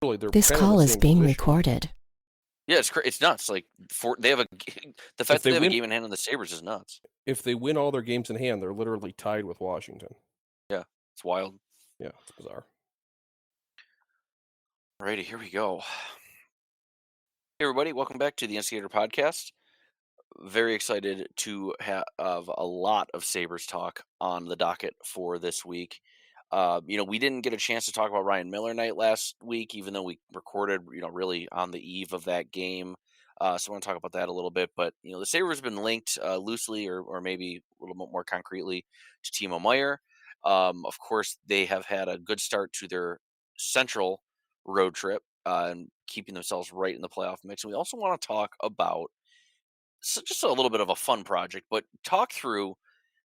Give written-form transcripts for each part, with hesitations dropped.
they're This kind of in the call is same being position. recorded. Yeah, it's nuts. Like they have the If fact that they they have a win, game in hand on the Sabres is nuts. if they win all their games in hand, they're literally tied with Washington. Yeah, it's wild. Yeah, it's bizarre. Alrighty, here we go. Hey everybody, welcome back to the Instigator podcast. Very excited to have a lot of Sabres talk on the docket for this week. We didn't get a chance to talk about Ryan Miller night last week, even though we recorded, really on the eve of that game. So I want to talk about that a little bit. But, the Sabres have been linked loosely or maybe a little bit more concretely to Timo Meier. Of course, they have had a good start to their central road trip and keeping themselves right in the playoff mix. And we also want to talk about just a little bit of a fun project, but talk through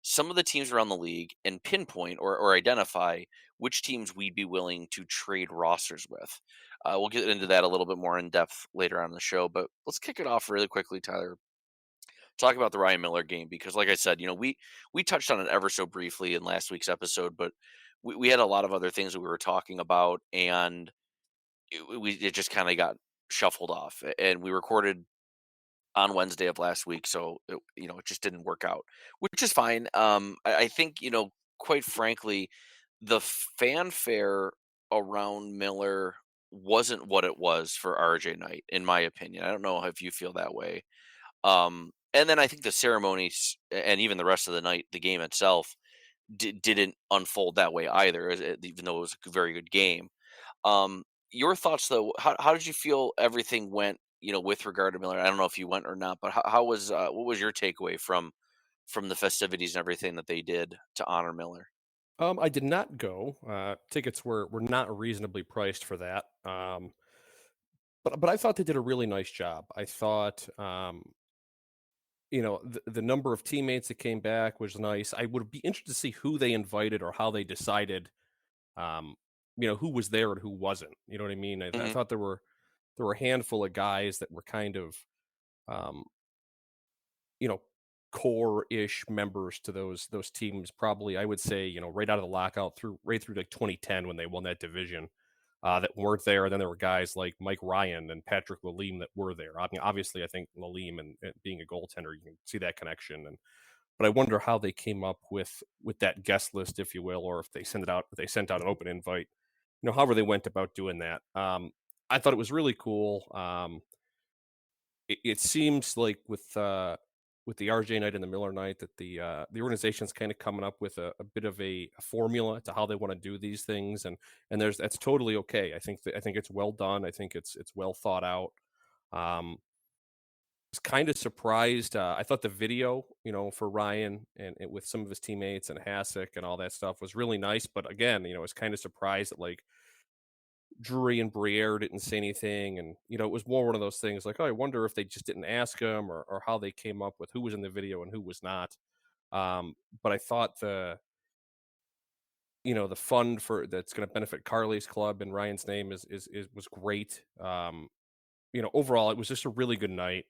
some of the teams around the league and pinpoint or identify which teams we'd be willing to trade rosters with. We'll get into that a little bit more in depth later on in the show, but let's kick it off really quickly, Tyler. Talk about the Ryan Miller game because, like I said, we touched on it ever so briefly in last week's episode, but we had a lot of other things that we were talking about, and it just kind of got shuffled off. And we recorded on Wednesday of last week, so it just didn't work out, which is fine. I think quite frankly, the fanfare around Miller wasn't what it was for RJ Knight, in my opinion. I don't know if you feel that way. And then I think the ceremonies and even the rest of the night, the game itself, didn't unfold that way either, even though it was a very good game. Your thoughts though, how did you feel everything went, with regard to Miller? I don't know if you went or not, but how was what was your takeaway from the festivities and everything that they did to honor Miller? I did not go. Tickets were not reasonably priced for that. But I thought they did a really nice job. I thought the number of teammates that came back was nice. I would be interested to see who they invited or how they decided um, who was there and who wasn't. You know what I mean? I Hmm. thought there were a handful of guys that were kind of um, you know, core-ish members to those teams. Probably, I would say, right out of the lockout through right through like 2010 when they won that division, that weren't there. And then there were guys like Mike Ryan and Patrick Lalime that were there. I mean, obviously, I think Lalime and being a goaltender, you can see that connection. But I wonder how they came up with that guest list, if you will, or if they sent out an open invite. However they went about doing that. I thought it was really cool. It seems like with the RJ night and the Miller night that the organization's kind of coming up with a bit of a formula to how they want to do these things, and that's totally okay. I think it's well done. I think it's well thought out. Was kind of surprised. I thought the video, for Ryan and with some of his teammates and Hasek and all that stuff was really nice. But again, I was kind of surprised that like Drury and Briere didn't say anything, and it was more one of those things like, oh, I wonder if they just didn't ask him or how they came up with who was in the video and who was not. But I thought the fund for that's going to benefit Carly's club and Ryan's name is was great. Overall, it was just a really good night.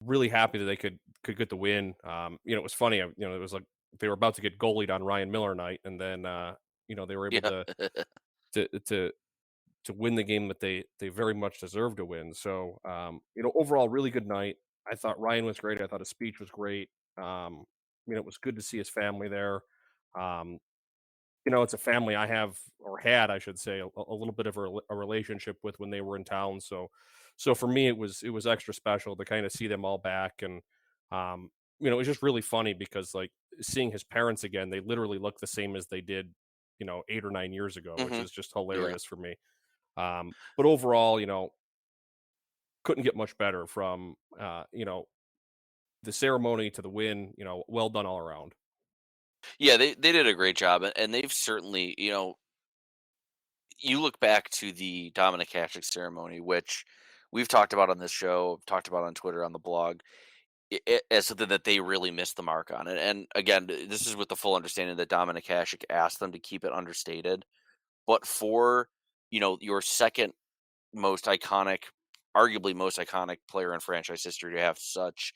Really happy that they could get the win. It was funny. It was like they were about to get goalied on Ryan Miller night, and then they were able Yeah. to to win the game that they very much deserve to win. So, overall, really good night. I thought Ryan was great. I thought his speech was great. It was good to see his family there. Um, it's a family I have or had, I should say, a little bit of a relationship with when they were in town. So for me, it was extra special to kind of see them all back, and um, it was just really funny because like seeing his parents again, they literally look the same as they did, 8 or 9 years ago, which Hmm. is just Yeah. hilarious for me. But overall, couldn't get much better from the ceremony to the win. Well done all around. Yeah, they did a great job, and they've certainly, you look back to the Dominic Hasek ceremony, which we've talked about on this show, talked about on Twitter, on the blog, as something that they really missed the mark on. And again, this is with the full understanding that Dominic Hasek asked them to keep it understated. But for your second most iconic, arguably most iconic player in franchise history to have such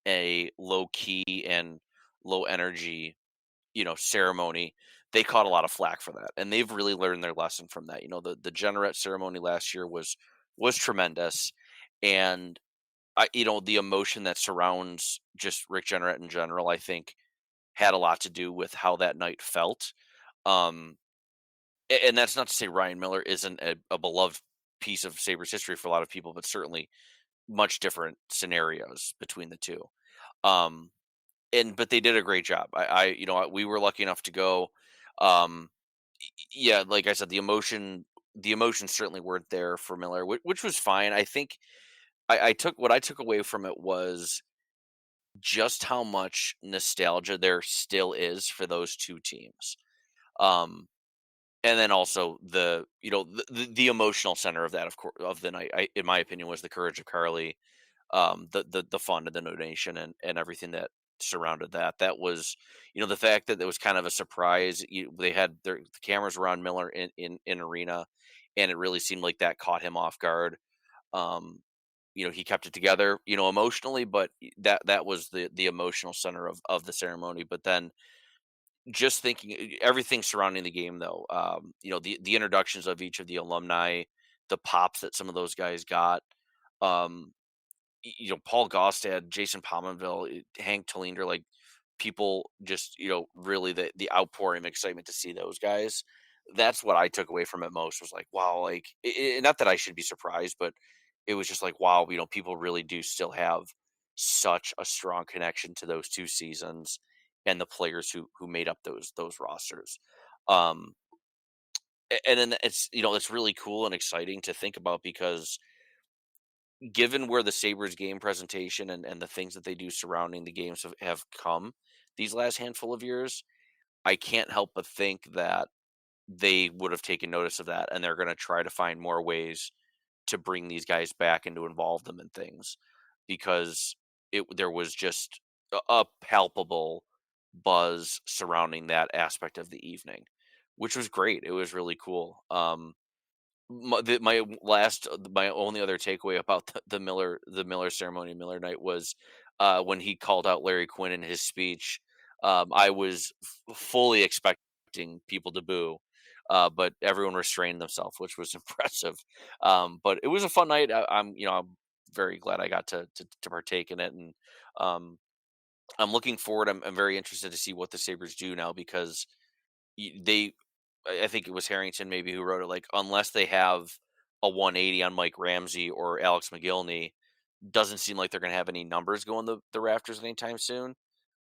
a low key and low energy, ceremony they caught a lot of flack for that, and they've really learned their lesson from that. The Jeanneret ceremony last year was tremendous, and the emotion that surrounds just Rick Jeanneret in general, I think, had a lot to do with how that night felt. Um, and that's not to say Ryan Miller isn't a beloved piece of Sabres history for a lot of people, but certainly much different scenarios between the two. Um, but they did a great job. We were lucky enough to go. Um, yeah, like I said, the emotions certainly weren't there for Miller, which was fine. I think I took away from it was just how much nostalgia there still is for those two teams. Um, and then also the emotional center of that, of course, of the night, in my opinion, was the courage of Carly, the fund and the donation and everything that surrounded that. That was, the fact that it was kind of a surprise. They had the cameras were on Miller in arena, and it really seemed like that caught him off guard. Um, he kept it together, emotionally, but that was the emotional center of the ceremony. But then just thinking everything surrounding the game, though, the introductions of each of the alumni, the pops that some of those guys got. Um, Paul Gostad, Jason Pominville, Hank Tallinder, like people just, really the outpouring of excitement to see those guys. That's what I took away from it most was like, wow, like, not that I should be surprised, but it was just like, wow, people really do still have such a strong connection to those two seasons and the players who made up those rosters. Um, and then it's really cool and exciting to think about because given where the Sabres game presentation and the things that they do surrounding the games have come these last handful of years, I can't help but think that they would have taken notice of that and they're going to try to find more ways to bring these guys back and to involve them in things because there was just a palpable buzz surrounding that aspect of the evening, which was great. It was really cool. My only other takeaway about the Miller ceremony, Miller night was when he called out Larry Quinn in his speech. I was fully expecting people to boo, but everyone restrained themselves, which was impressive. But it was a fun night. I'm very glad I got to partake in it, and um, I'm looking forward. I'm very interested to see what the Sabres do now because they I think it was Harrington maybe who wrote it, like, unless they have a 180 on Mike Ramsey or Alex McGillney, doesn't seem like they're gonna have any numbers going the rafters anytime soon,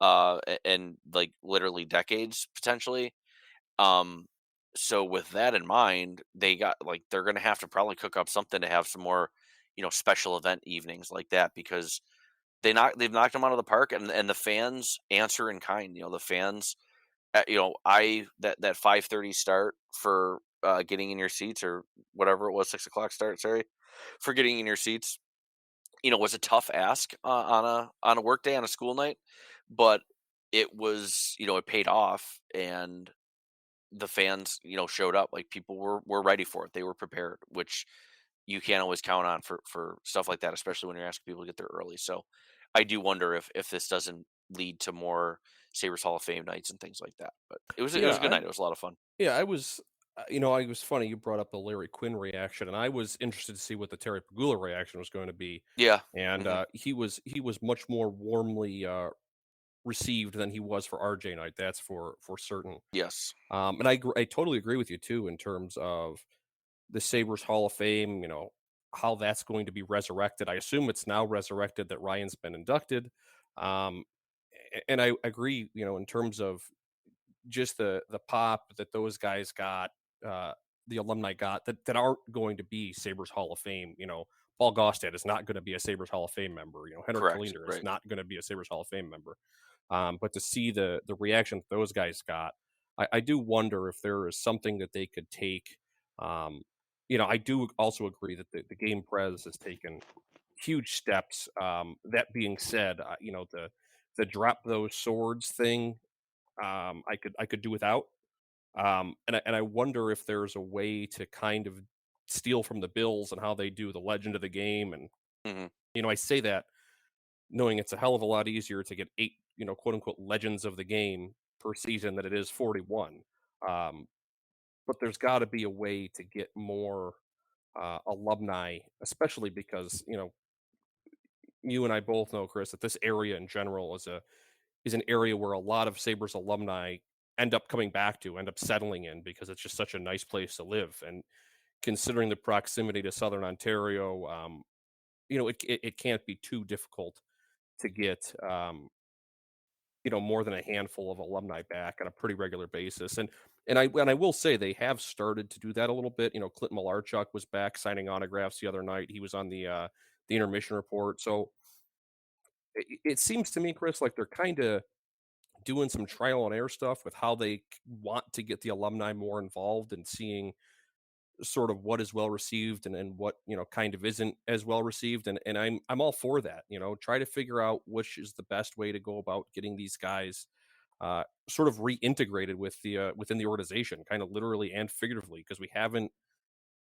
and, like, literally decades, potentially. Um, so with that in mind, they're gonna have to probably cook up something to have some more, special event evenings like that because they've knocked them out of the park, and the fans answer in kind. The fans I that 5:30 start for, getting in your seats or whatever it was, 6 o'clock start, sorry, for getting in your seats, was a tough ask, on a work day, on a school night, but it paid off, and the fans, showed up, like, people were ready for it, they were prepared, which you can't always count on for stuff like that, especially when you're asking people to get there early. So I do wonder if this doesn't lead to more Sabres Hall of Fame nights and things like that. But it was Yeah, a good night. It was a lot of fun. I was, I was funny you brought up the Larry Quinn reaction, and I was interested to see what the Terry Pagula reaction was going to be, Yeah. and Hmm. he was much more warmly received than he was for RJ night. That's for certain. Yes. And I totally agree with you too in terms of the Sabres Hall of Fame. How that's going to be resurrected. I assume it's now resurrected that Ryan's been inducted. Um, and I agree. In terms of just the pop that those guys got, uh, the alumni got that aren't going to be Sabres Hall of Fame. Paul Gostad is not going to be a Sabres Hall of Fame member. Henrik Correct. Tallinder is Right. not going to be a Sabres Hall of Fame member. But to see the reaction that those guys got, I do wonder if there is something that they could take. Um, I do also agree that the game pres has taken huge steps. That being said, the drop those swords thing, I could do without. And I wonder if there's a way to kind of steal from the Bills and how they do the legend of the game. And Hmm. I say that knowing it's a hell of a lot easier to get eight, quote unquote legends of the game per season than it is 41. Um, but there's got to be a way to get more alumni, especially because you and I both know, Chris, that this area in general is an area where a lot of Sabres alumni end up coming back to, end up settling in because it's just such a nice place to live. And considering the proximity to Southern Ontario, it can't be too difficult to get more than a handful of alumni back on a pretty regular basis. And I will say they have started to do that a little bit. Clint Malarchuk was back signing autographs the other night. He was on the intermission report. So it seems to me, Chris, like they're kind of doing some trial and error stuff with how they want to get the alumni more involved and seeing sort of what is well received and what kind of isn't as well received, and I'm all for that. Try to figure out which is the best way to go about getting these guys sort of reintegrated with the within the organization, kind of literally and figuratively, because we haven't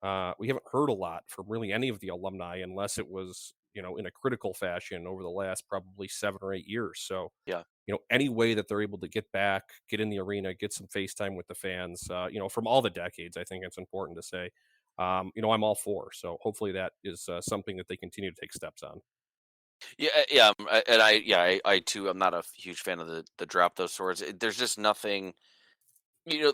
heard a lot from really any of the alumni unless it was in a critical fashion over the last probably 7 or 8 years. So Yeah. any way that they're able to get back, get in the arena, get some face time with the fans, from all the decades, I think it's important to say, I'm all for. So hopefully that is something that they continue to take steps on. Yeah, yeah, and I too, I'm not a huge fan of the drop those swords. There's just nothing, you know.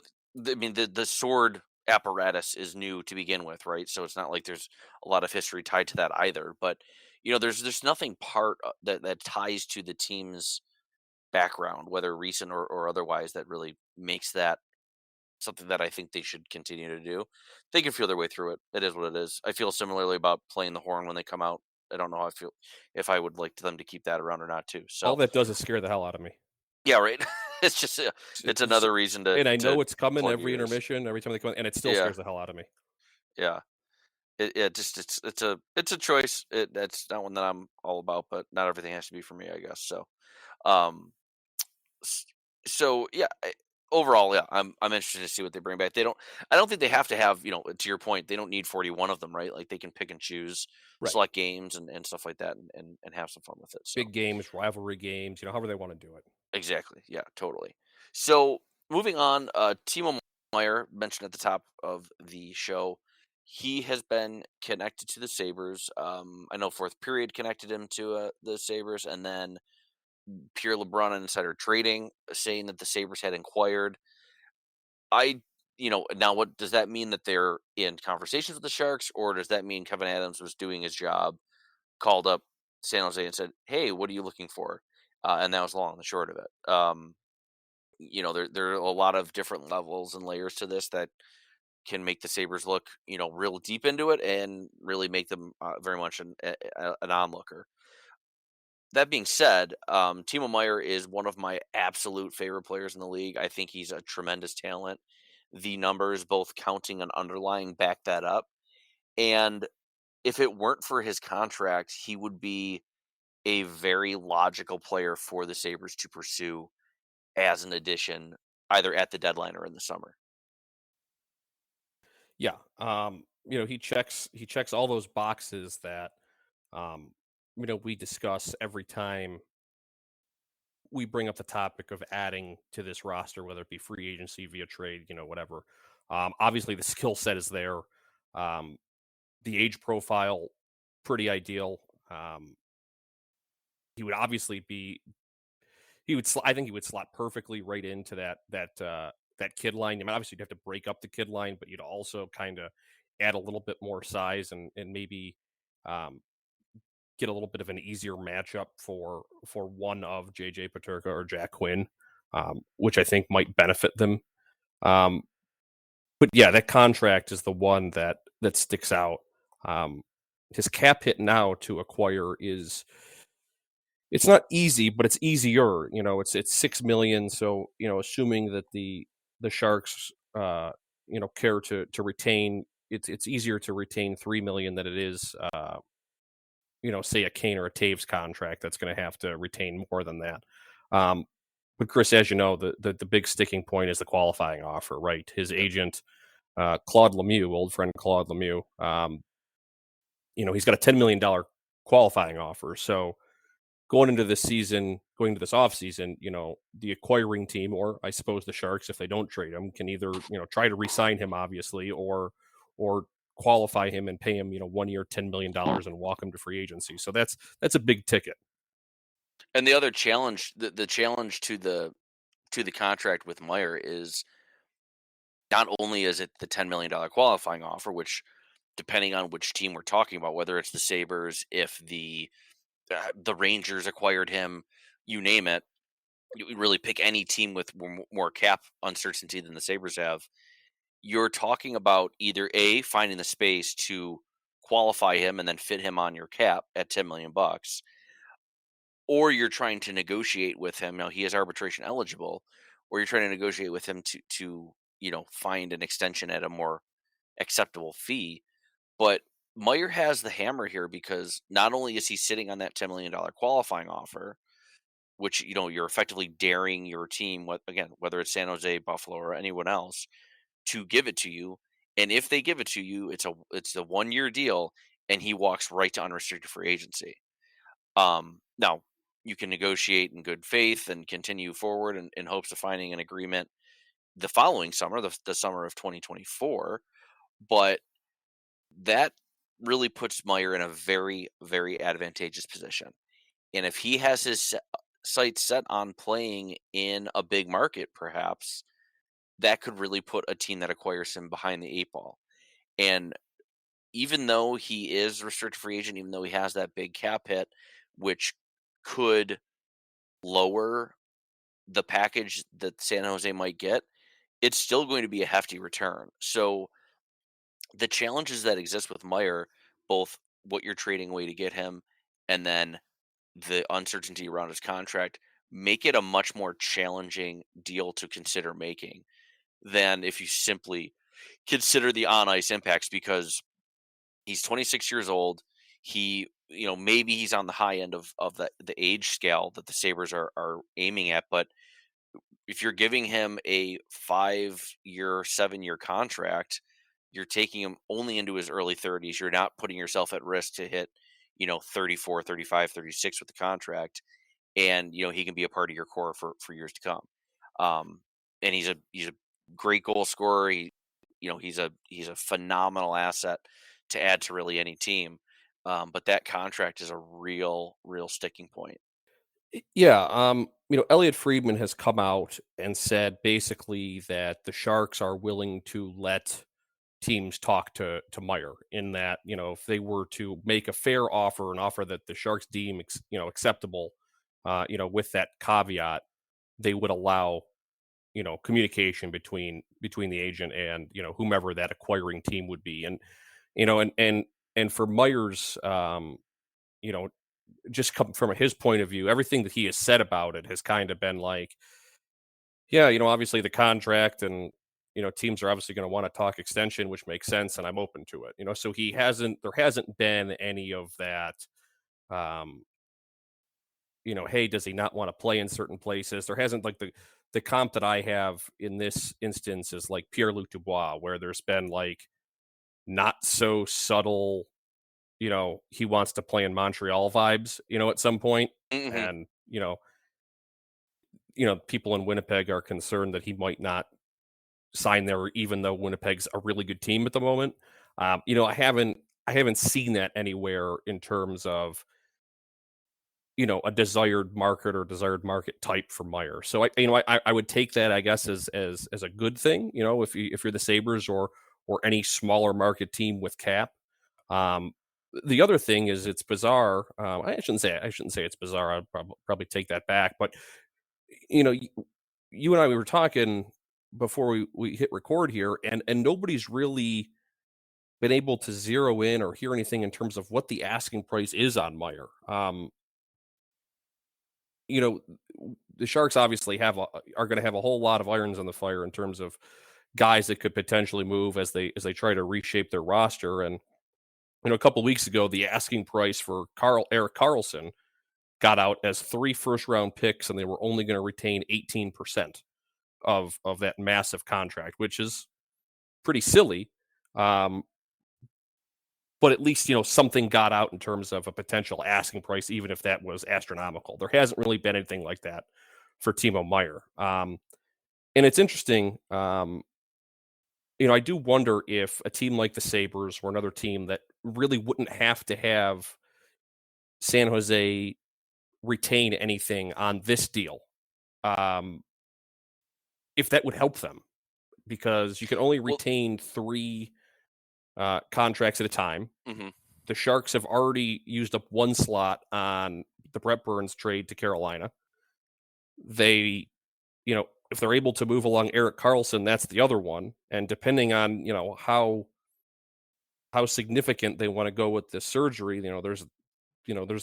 I mean, the sword apparatus is new to begin with, right? So it's not like there's a lot of history tied to that either. But there's nothing that ties to the team's background, whether recent or otherwise, that really makes that something that I think they should continue to do. They can feel their way through it. It is what it is. I feel similarly about playing the horn when they come out. I don't know how I feel if I would like them to keep that around or not too. All So that does is scare the hell out of me. yeah, right. It's just it's It's another reason to and I know it's coming plug your every ears. intermission, every time they come, and it still Yeah, scares the hell out of me. yeah. Just it's a choice. That's not one that I'm all about, but not everything has to be for me, I guess. So um, S- so yeah, overall, yeah, I'm interested to see what they bring back. I don't think they have to have, to your point, they don't need 41 of them, right? Like they can pick and choose Right. select games and stuff like that, and have some fun with it. So Big games, rivalry games, however they want to do it. exactly, yeah, totally. So moving on, Timo Meyer mentioned at the top of the show. He has been connected to the Sabres. I know fourth period connected him to the Sabres, and then Pure LeBron Insider Trading saying that the Sabres had inquired. I now what does that mean, that they're in conversations with the Sharks, or does that mean Kevin Adams was doing his job, called up San Jose and said, "Hey, what are you looking for?" And that was long and the short of it. There are a lot of different levels and layers to this that can make the Sabres look, real deep into it and really make them very much an onlooker. That being said, Timo Meyer is one of my absolute favorite players in the league. I think he's a tremendous talent. The numbers, both counting and underlying, back that up. And if it weren't for his contract, he would be a very logical player for the Sabres to pursue as an addition, either at the deadline or in the summer. Yeah. He checks all those boxes that um, we discuss every time we bring up the topic of adding to this roster, whether it be free agency, via trade, whatever. Obviously, the skill set is there. Um, the age profile, pretty ideal. He would obviously be. I think he would slot perfectly right into that kid line. I mean, obviously, you'd have to break up the kid line, but you'd also kind of add a little bit more size and maybe um, get a little bit of an easier matchup for one of JJ Paterka or Jack Quinn, which I think might benefit them. Um, but yeah, that contract is the one that sticks out. Um, his cap hit now to acquire is it's not easy, but it's easier. It's 6 million. So assuming that the Sharks care to retain, it's easier to retain 3 million than it is say a Kane or a Taves contract that's going to have to retain more than that. Um, but Chris, as you know, the big sticking point is the qualifying offer, right? His Yep. agent, Claude Lemieux, old friend Claude Lemieux, he's got a $10 million qualifying offer. So going into this season, going to this offseason, the acquiring team, or I suppose the Sharks, if they don't trade him, can either, try to re-sign him, obviously, or qualify him and pay him, 1 year, $10 million and walk him to free agency. So that's a big ticket. And the other challenge, the challenge to the contract with Meyer is not only is it the $10 million qualifying offer, which depending on which team we're talking about, whether it's the Sabres, if the Rangers acquired him, you name it, you really pick any team with more cap uncertainty than the Sabres have. You're talking about either A, finding the space to qualify him and then fit him on your cap at 10 million bucks, or you're trying to negotiate with him. Now he is arbitration eligible, or you're trying to negotiate with him to find an extension at a more acceptable fee. But Meyer has the hammer here because not only is he sitting on that $10 million qualifying offer, which you're effectively daring your team, again, whether it's San Jose, Buffalo, or anyone else, to give it to you. And if they give it to you, it's a 1 year deal, and he walks right to unrestricted free agency. Now you can negotiate in good faith and continue forward in hopes of finding an agreement the following summer, the summer of 2024. But that really puts Meyer in a very, very advantageous position. And if he has his sights set on playing in a big market, perhaps that could really put a team that acquires him behind the eight ball. And even though he is restricted free agent, even though he has that big cap hit, which could lower the package that San Jose might get, it's still going to be a hefty return. So the challenges that exist with Meyer, both what you're trading away to get him and then the uncertainty around his contract, make it a much more challenging deal to consider making than if you simply consider the on ice impacts, because he's 26 years old. He, maybe he's on the high end of the age scale that the Sabres are aiming at, but if you're giving him a 5 year, 7 year contract, you're taking him only into his early 30s. You're not putting yourself at risk to hit, 34, 35, 36 with the contract. And, he can be a part of your core for years to come. And he's a great goal scorer. He's a phenomenal asset to add to really any team. But that contract is a real sticking point. Yeah, Elliot Friedman has come out and said basically that the Sharks are willing to let teams talk to Meyer, in that, if they were to make a fair offer, an offer that the Sharks deem acceptable, with that caveat, they would allow, communication between the agent and, whomever that acquiring team would be. And, and for Meyer's, you know, just come from his point of view, everything that he has said about it has kind of been like, yeah, obviously the contract, and teams are obviously going to want to talk extension, which makes sense, and I'm open to it. So there hasn't been any of that. Um, hey, does he not want to play in certain places? There hasn't, like, the comp that I have in this instance is like Pierre-Luc Dubois, where there's been like not so subtle, he wants to play in Montreal vibes, at some point. Hmm. And, people in Winnipeg are concerned that he might not sign there, even though Winnipeg's a really good team at the moment. I haven't seen that anywhere in terms of, a desired market or desired market type for Meyer. So I would take that, I guess, as a good thing, if you're the Sabres, or any smaller market team with cap. Um, the other thing is, it's bizarre. I shouldn't say it's bizarre. I'd probably take that back. But you and I, we were talking before we hit record here, and nobody's really been able to zero in or hear anything in terms of what the asking price is on Meyer. You know, the Sharks obviously are going to have a whole lot of irons on the fire in terms of guys that could potentially move as they try to reshape their roster. And a couple weeks ago, the asking price for Erik Karlsson got out as 3 first-round picks, and they were only going to retain 18% of that massive contract, which is pretty silly. Um, but at least, something got out in terms of a potential asking price, even if that was astronomical. There hasn't really been anything like that for Timo Meier. And it's interesting. I do wonder if a team like the Sabres or another team that really wouldn't have to have San Jose retain anything on this deal, um, if that would help them, because you can only Well, retain three contracts at a time. mhm. The Sharks have already used up one slot on the Brett Burns trade to Carolina. They, if they're able to move along Eric Carlson, that's the other one. And depending on, how significant they want to go with this surgery, there's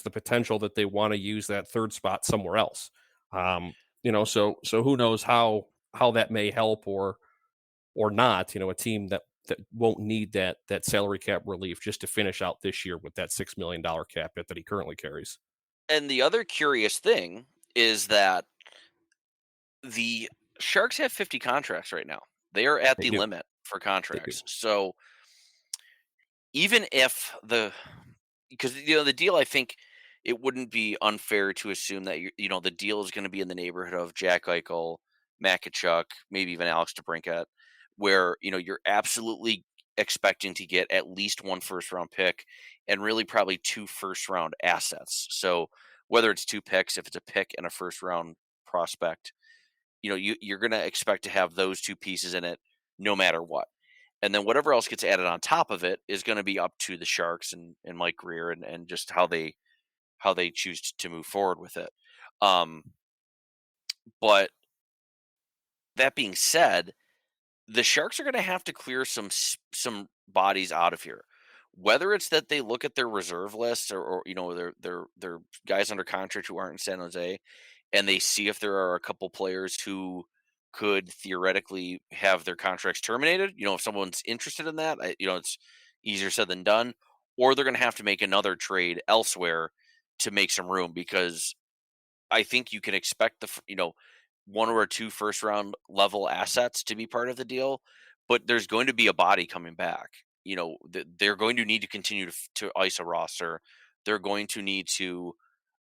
the potential that they want to use that third spot somewhere else. So who knows how that may help or not, a team that won't need that salary cap relief just to finish out this year with that $6 million cap hit that he currently carries. And the other curious thing is that the Sharks have 50 contracts right now. They are at They the do. limit for They do. contracts. So even if because the deal, I think it wouldn't be unfair to assume that the deal is going to be in the neighborhood of Jack Eichel, Matt Tkachuk, maybe even Alex DeBrincat, where you're absolutely expecting to get at least one first round pick and really probably two first round assets. So whether it's two picks, if it's a pick and a first round prospect, you're going to expect to have those two pieces in it no matter what. And then whatever else gets added on top of it is going to be up to the Sharks and Mike Greer and just how they choose to move forward with it. Um, but that being said, the Sharks are going to have to clear some bodies out of here. Whether it's that they look at their reserve list or their guys under contract who aren't in San Jose, and they see if there are a couple players who could theoretically have their contracts terminated. If someone's interested in that, it's easier said than done. Or they're going to have to make another trade elsewhere to make some room because I think you can expect one or two first round level assets to be part of the deal, but there's going to be a body coming back. They're going to need to continue to ice a roster. They're going to need to,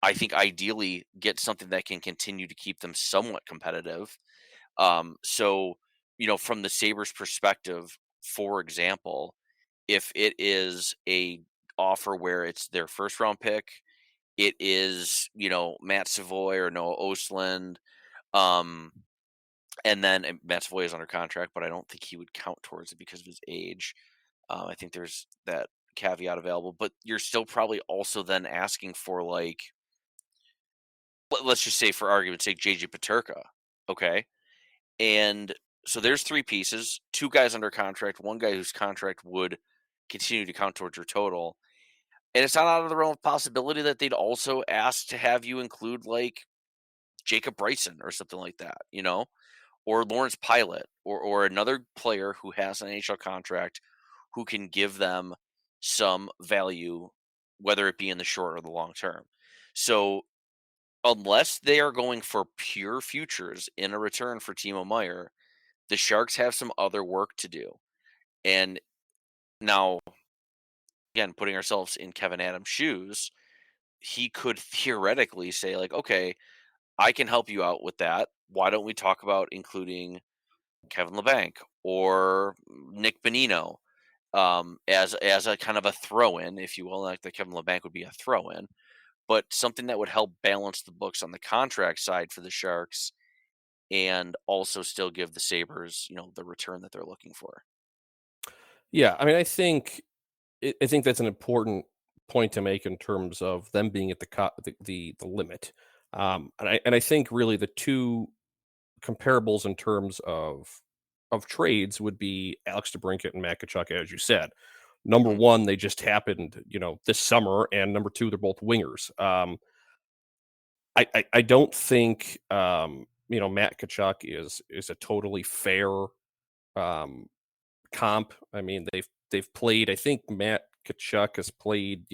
I think, ideally get something that can continue to keep them somewhat competitive. So, from the Sabres perspective, for example, if it is a offer where it's their first round pick, it is, Matt Savoy or Noah Ostland. Um, and then Matt Savoy is under contract, but I don't think he would count towards it because of his age. I think there's that caveat available, but you're still probably also then asking for let's just say for argument's sake, JJ Paterka. Okay. And so there's three pieces, two guys under contract, one guy whose contract would continue to count towards your total. And it's not out of the realm of possibility that they'd also ask to have you include Jacob Bryson or something like that, or Lawrence Pilot or another player who has an NHL contract who can give them some value, whether it be in the short or the long term. So unless they are going for pure futures in a return for Timo Meier, the Sharks have some other work to do. And now, again, putting ourselves in Kevin Adams' shoes, he could theoretically say, okay, I can help you out with that. Why don't we talk about including Kevin LeBanc or Nick Bonino as a kind of a throw in, if you will? Like the Kevin LeBanc would be a throw in, but something that would help balance the books on the contract side for the Sharks and also still give the Sabres, the return that they're looking for. Yeah, I mean, I think that's an important point to make in terms of them being at the limit. And I think really the two comparables in terms of trades would be Alex DeBrincat and Matt Tkachuk, as you said. Number Mhm. one, they just happened, this summer, and number two, they're both wingers. I don't think Matt Tkachuk is a totally fair um, comp. I mean, they've played. I think Matt Tkachuk has played,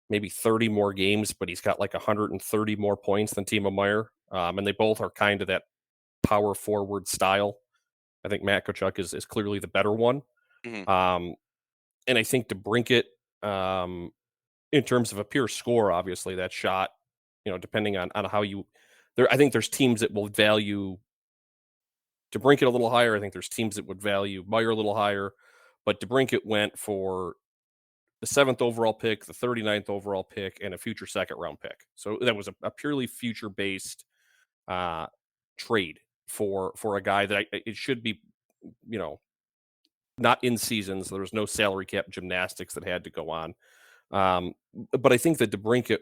maybe 30 more games, but he's got like 130 more points than Timo Meier. And they both are kind of that power forward style. I think Matt Tkachuk is clearly the better one. Mhm. Um, And I think DeBrincat, um, in terms of a pure score, obviously that shot, depending on how you there, I think there's teams that will value DeBrincat a little higher. I think there's teams that would value Meier a little higher, but DeBrincat went for the 7th overall pick, the 39th overall pick, and a future second round pick. So that was a purely future based uh, trade for a guy that it should be, you know, not in seasons. There was no salary cap gymnastics that had to go on. But I think the DeBrincat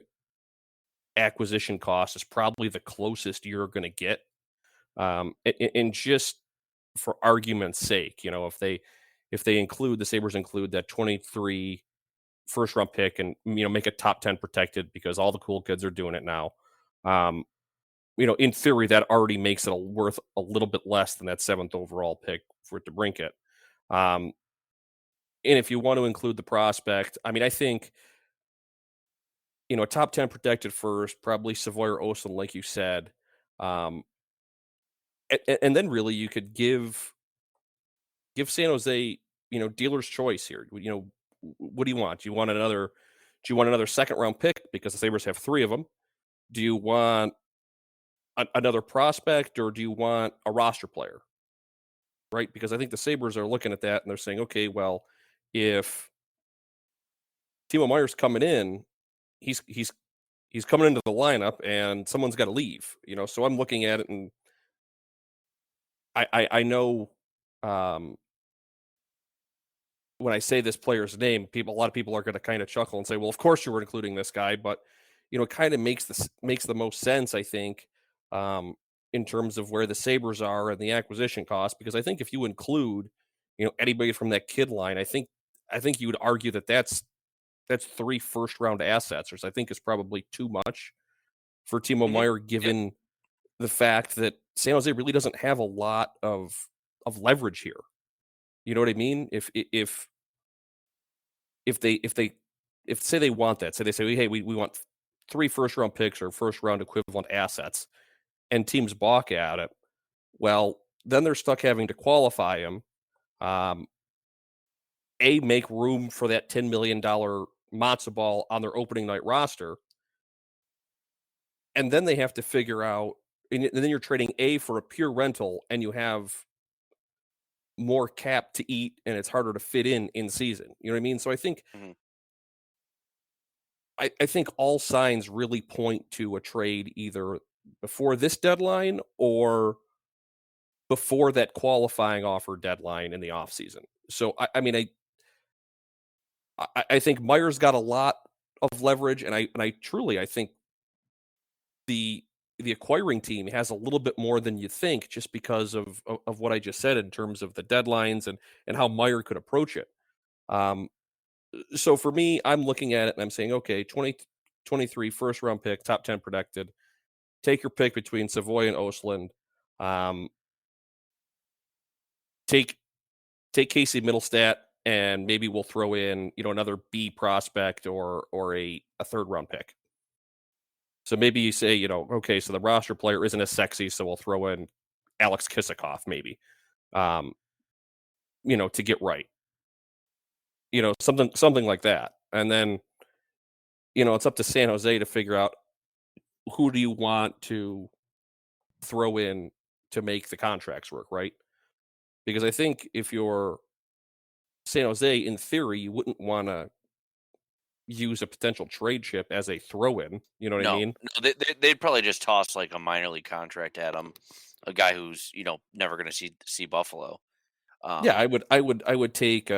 acquisition cost is probably the closest you're going to get. And just for argument's sake, if they include the Sabres include that 23 first round pick and make it top 10 protected because all the cool kids are doing it now. Um, in theory, that already makes it worth a little bit less than that 7th overall pick for DeBrincat. Um, and if you want to include the prospect, I mean, I think a top 10 protected first, probably Savoy or Oslin, like you said. Um, and then really you could give San Jose, dealer's choice here. What do you want? Do you want another second round pick because the Sabres have 3 of them? Do you want another prospect or do you want a roster player? Right? Because I think the Sabres are looking at that and they're saying, okay, well, if Timo Meier's coming in, he's coming into the lineup and someone's got to leave. So I'm looking at it and I know when I say this player's name, a lot of people are going to kind of chuckle and say, "Well, of course you were including this guy," but it kind of makes the most sense, I think, um, in terms of where the Sabres are and the acquisition cost. Because I think if you include, anybody from that kid line, I think you would argue that that's 3 first round assets, which I think is probably too much for Timo Hmm. Meier, Yeah. given the fact that San Jose really doesn't have a lot of leverage here. You know what I mean? If say they want that, say they say, hey, we want 3 first round picks or first round equivalent assets, and teams balk at it, well, then they're stuck having to qualify him. Um, make room for that $10 million matzo ball on their opening night roster, and then they have to figure out, and then you're trading for a pure rental, and you have more cap to eat, and it's harder to fit in season. You know what I mean? So Hmm. I think all signs really point to a trade either before this deadline or before that qualifying offer deadline in the offseason. So I mean I think Meyer's got a lot of leverage, and I truly I think the the acquiring team has a little bit more than you think just because of what I just said in terms of the deadlines and how Meyer could approach it. Um, so for me, I'm looking at it and I'm saying, okay, 2023 first round pick, top 10 protected. Take your pick between Savoy and Osland. Um, take take Casey Middlestat, and maybe we'll throw in another B prospect or a third round pick. So maybe you say okay, so the roster player isn't as sexy, so we'll throw in Alex Kisikoff maybe, um, to get right, something like that, and then it's up to San Jose to figure out who do you want to throw in to make the contracts work, right? Because I think if you're San Jose, in theory, you wouldn't want to use a potential trade chip as a throw in. You know what I No, mean? no, they'd probably just toss like a minor league contract at him, a guy who's never going to see Buffalo. Yeah, Um, I would take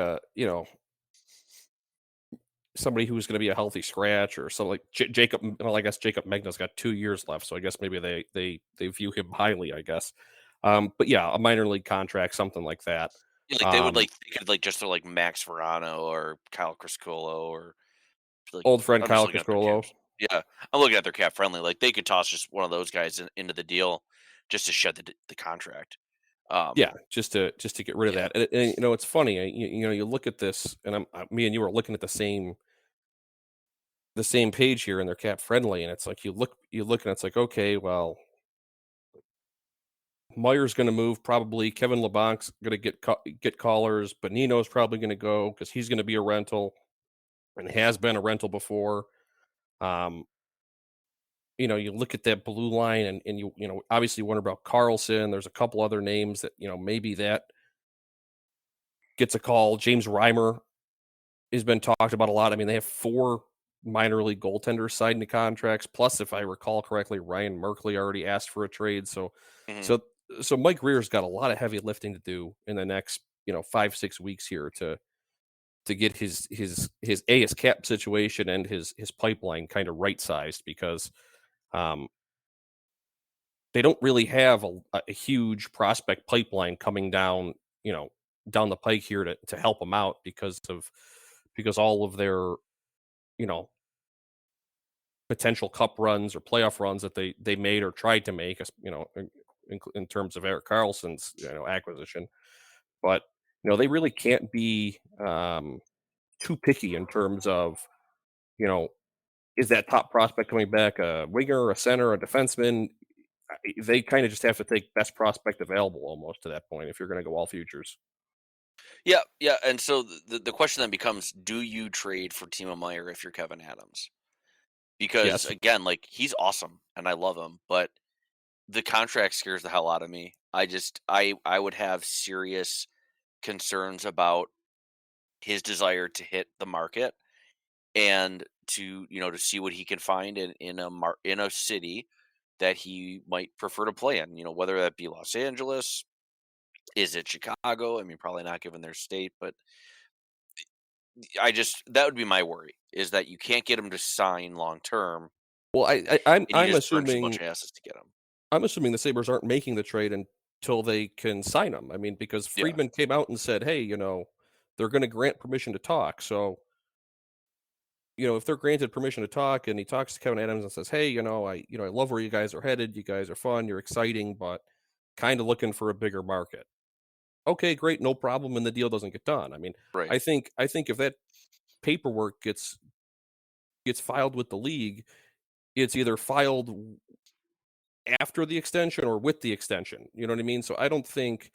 somebody who's going to be a healthy scratch or something like Jacob. Well, I guess Jacob Megna's got 2 years left, so I guess maybe they view him highly. I guess, but yeah, a minor league contract, something like that. yeah, like Um, they could like just throw like Max Verano or Kyle Criscolo or like Old friend I'm just Kyle looking at their Criscuolo. caps. Yeah, I'm looking at their cap friendly. Like they could toss just one of those guys into the deal just to shed the contract. Yeah, Um, just to get rid of yeah, that. And it's funny. You look at this, and me and you are looking at the same page here, and they're cap friendly, and it's like you look and it's like, okay, well, Meier's going to move probably. Kevin LeBanc's going to get callers. Bonino's probably going to go because he's going to be a rental and has been a rental before. Um, you look at that blue line and you obviously wonder about Carlson. There's a couple other names that, maybe that gets a call. James Reimer has been talked about a lot. I mean, they have 4 minor league goaltenders signed to contracts. Plus, if I recall correctly, Ryan Merkley already asked for a trade. Hmm. So so Mike Rear's got a lot of heavy lifting to do in the next, 5-6 weeks here to get his cap situation and his pipeline kind of right sized because um they don't really have a huge prospect pipeline coming down, down the pike here to help them out because all of their, you know, potential cup runs or playoff runs that they made or tried to make, in terms of Eric Carlson's, acquisition. But, they really can't be too picky in terms of, you know, is that top prospect coming back a winger, a center, a defenseman? They kind of just have to take best prospect available almost to that point if you're going to go all futures. Yeah, yeah. And so the question then becomes: do you trade for Timo Meyer if you're Kevin Adams? Because Yes. again, like he's awesome and I love him, but the contract scares the hell out of me. I would have serious concerns about his desire to hit the market and to see what he can find in a city that he might prefer to play in. Whether that be Los Angeles, is it Chicago? I mean, probably not given their state, but that would be my worry is that you can't get him to sign long term, Well, and you just burn too much asses to get him. I'm assuming the Sabres aren't making the trade until they can sign him. I mean, because Yeah, Friedman came out and said, "Hey, they're going to grant permission to talk." So, if they're granted permission to talk, and he talks to Kevin Adams and says, "Hey, I love where you guys are headed. You guys are fun. You're exciting, but kind of looking for a bigger market." Okay, great, no problem, and the deal doesn't get done. I mean, right. I think if that paperwork gets filed with the league, it's either filed after the extension or with the extension. You know what I mean? So I don't think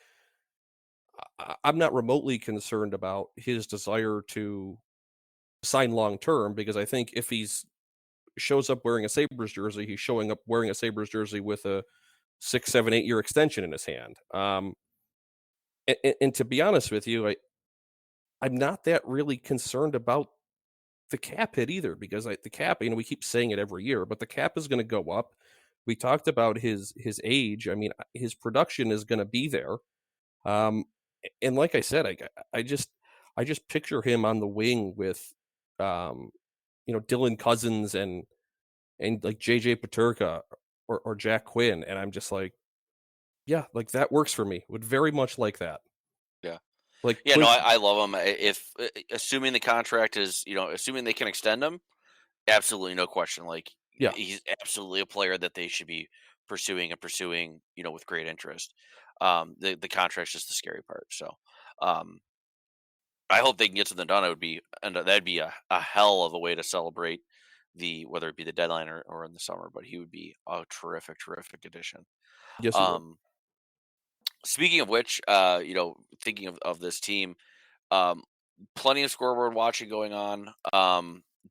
I'm not remotely concerned about his desire to sign long term because I think if he's shows up wearing a Sabres jersey, he's showing up wearing a Sabres jersey with a 6, 7, 8 year extension in his hand. And to be honest with you, I'm not that really concerned about the cap hit either because the cap, we keep saying it every year, but the cap is going to go up. We talked about his age. I mean, his production is going to be there. Um, and like I said, I just picture him on the wing with, um, Dylan Cousins and like JJ Paterka or Jack Quinn, and I'm just like, yeah, like that works for me. Would very much like that. Yeah. Like Yeah, no, Quinn, I love him. If assuming the contract is, assuming they can extend him, absolutely no question. Like yeah, he's absolutely a player that they should be pursuing and pursuing, with great interest. The contract's just the scary part. So, um, I hope they can get something done. That'd be a hell of a way to celebrate whether it be the deadline or in the summer. But he would be a terrific, terrific addition. yes, he would. Um, Speaking of which, thinking of this team, um, plenty of scoreboard watching going on.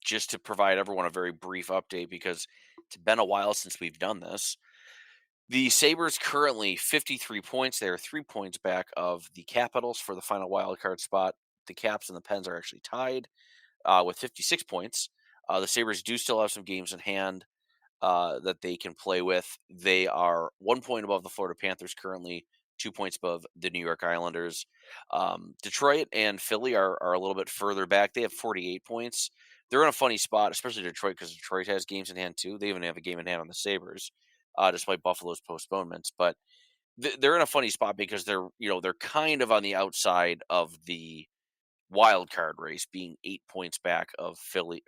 Just to provide everyone a very brief update because it's been a while since we've done this. The Sabres currently 53 points. They are 3 points back of the Capitals for the final wild card spot. The Caps and the Pens are actually tied with 56 points. The Sabres do still have some games in hand that they can play with. They are 1 point above the Florida Panthers currently, 2 points above the New York Islanders. Detroit and Philly are a little bit further back. They have 48 points. They're in a funny spot, especially Detroit, because Detroit has games in hand too. They even have a game in hand on the Sabres, despite Buffalo's postponements. But they're in a funny spot because they're kind of on the outside of the wild card race, being 8 points back of the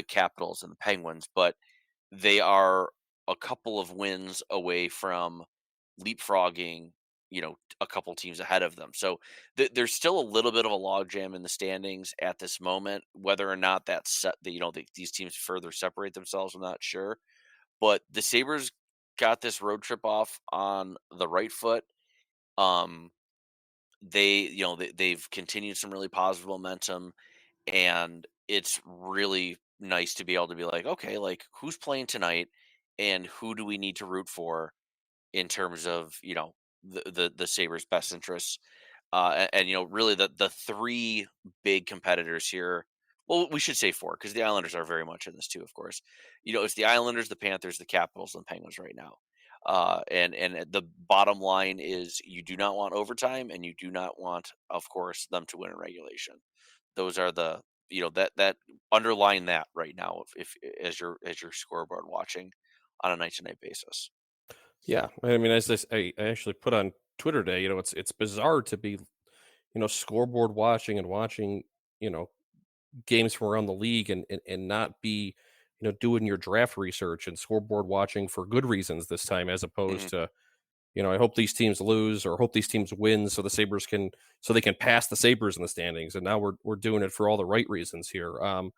Capitals and the Penguins, but they are a couple of wins away from leapfrogging, a couple teams ahead of them. So there's still a little bit of a logjam in the standings at this moment. Whether or not these teams further separate themselves, I'm not sure. But the Sabres got this road trip off on the right foot. Um, they've continued some really positive momentum, and it's really nice to be able to be like, okay, like who's playing tonight, and who do we need to root for in terms of the Sabres' best interests. Really the three big competitors here. Well, we should say four because the Islanders are very much in this too. Of course, it's the Islanders, the Panthers, the Capitals, and the Penguins right now. And the bottom line is you do not want overtime, and you do not want, of course, them to win in regulation. Those are the that underline that right now if as your scoreboard watching on a night to night basis. Yeah, I mean, as this, I actually put on Twitter today. It's bizarre to be scoreboard watching and watching you know games from around the league and not be doing your draft research and scoreboard watching for good reasons this time, as Mhm. opposed to I hope these teams lose or hope these teams win so the Sabres can so they can pass the Sabres in the standings. And now we're doing it for all the right reasons here. And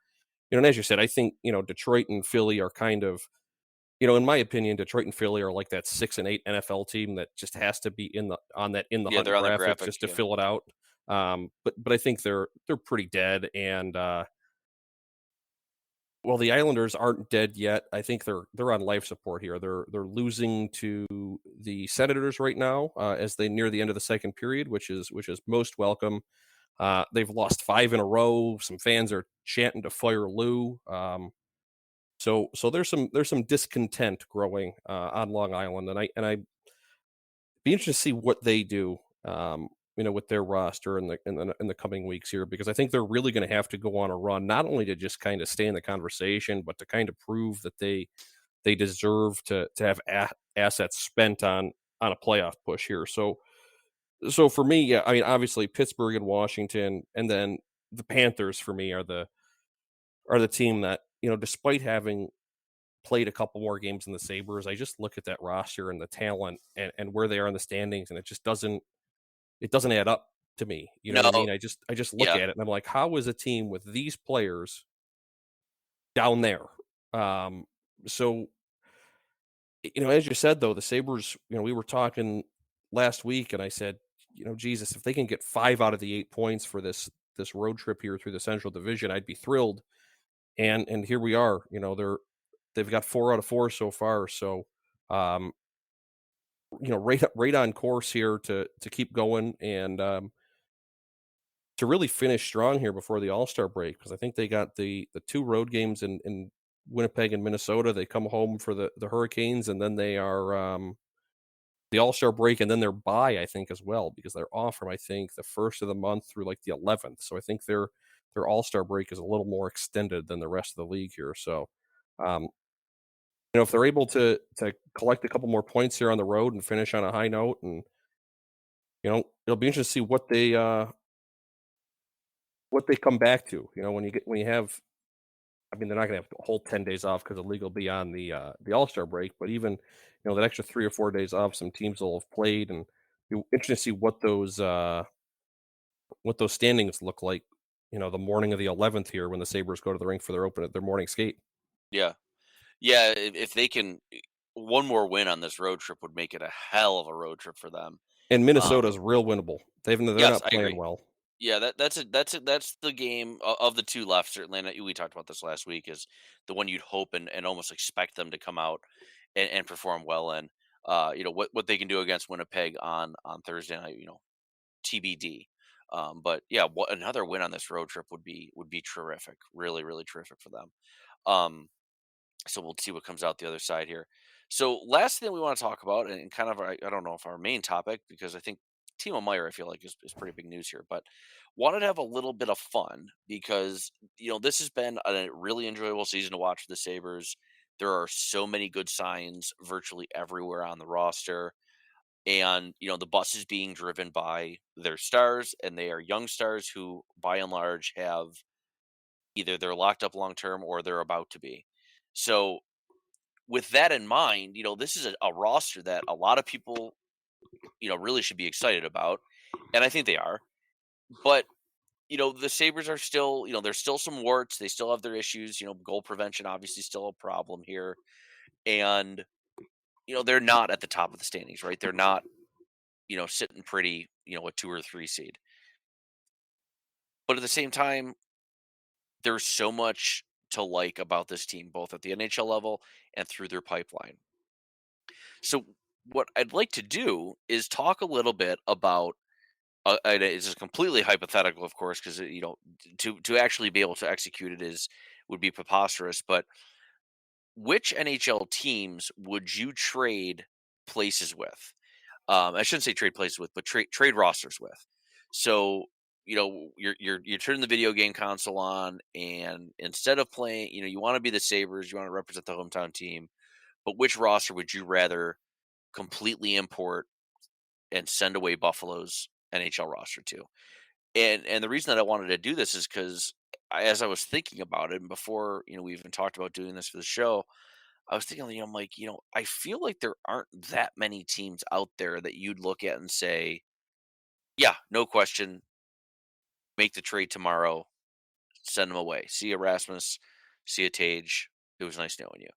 as you said, I think Detroit and Philly are kind of in my opinion, Detroit and Philly are like that 6-8 NFL team that just has to be in the Yeah, hunt they're on the graphic graphic, just to yeah. fill it out. But I think they're pretty dead. And well, the Islanders aren't dead yet. I think they're on life support here. They're losing to the Senators right now as they near the end of the second period, which is most welcome. They've lost five in a row. Some fans are chanting to fire Lou. So there's some discontent growing on Long Island, and I be interested to see what they do. With their roster in the coming weeks here, because I think they're really going to have to go on a run, not only to just kind of stay in the conversation, but to kind of prove that they deserve to have assets spent on a playoff push here. So for me, yeah, I mean, obviously Pittsburgh and Washington, and then the Panthers for me are the team that despite having played a couple more games in the Sabres, I just look at that roster and the talent and where they are in the standings, and it doesn't add up to me. You know what I No, mean? I just look yeah. at it and I'm like, how is a team with these players down there? Um, so as you said though, the Sabres, we were talking last week, and I said, Jesus, if they can get 5 out of the 8 points for this road trip here through the Central Division, I'd be thrilled. And here we are. They've got 4 out of 4 so far. So um, right on course here to keep going and to really finish strong here before the All-Star break, because I think they got the 2 road games in Winnipeg and Minnesota. They come home for the Hurricanes, and then they are, the All-Star break, and then they're bye, I think, as well, because they're off from, I think, the 1st of the month through, like, the 11th. So I think their All-Star break is a little more extended than the rest of the league here. So, um, if they're able to collect a couple more points here on the road and finish on a high note, and, it'll be interesting to see what they come back to. When you have, I mean, they're not gonna have a whole 10 days off because the league will be on the All-Star break, but even, that extra 3 or 4 days off, some teams will have played, and it'll be interesting to see what those standings look like, the morning of the 11th here when the Sabres go to the rink for their morning skate. Yeah. Yeah, if they can one more win on this road trip would make it a hell of a road trip for them. And Um, Minnesota's real winnable. They're yes, not I playing agree. well. Yeah, that's the game of the 2 left, certainly, and we talked about this last week, is the one you'd hope and almost expect them to come out and perform well in. What they can do against Winnipeg on Thursday night, TBD. But yeah, what another win on this road trip would be terrific. Really, really terrific for them. Um, so we'll see what comes out the other side here. So last thing we want to talk about, and kind of I don't know if our main topic, because I think Timo Meier I feel like is pretty big news here, but wanted to have a little bit of fun because this has been a really enjoyable season to watch for the Sabres. There are so many good signs virtually everywhere on the roster, and the bus is being driven by their stars, and they are young stars who by and large have either they're locked up long term or they're about to be. So with that in mind, this is a roster that a lot of people, really should be excited about. And I think they are. But, the Sabres are still, there's still some warts. They still have their issues. Goal prevention, obviously, still a problem here. And they're not at the top of the standings, right? They're not, sitting pretty, a 2 or 3 seed. But at the same time, there's so much to like about this team, both at the NHL level and through their pipeline. So, what I'd like to do is talk a little bit about. And it's just completely hypothetical, of course, because to actually be able to execute it is would be preposterous. But which NHL teams would you trade places with? I shouldn't say trade places with, but trade rosters with. So you're turning the video game console on, and instead of playing, you want to be the Sabres, you want to represent the hometown team, but which roster would you rather completely import and send away Buffalo's NHL roster to? And the reason that I wanted to do this is because as I was thinking about it, and before we even talked about doing this for the show, I was thinking, I'm like, I feel like there aren't that many teams out there that you'd look at and say, yeah, no question, make the trade tomorrow, send them away. See you, Rasmus. See you, Tage. It was nice knowing you.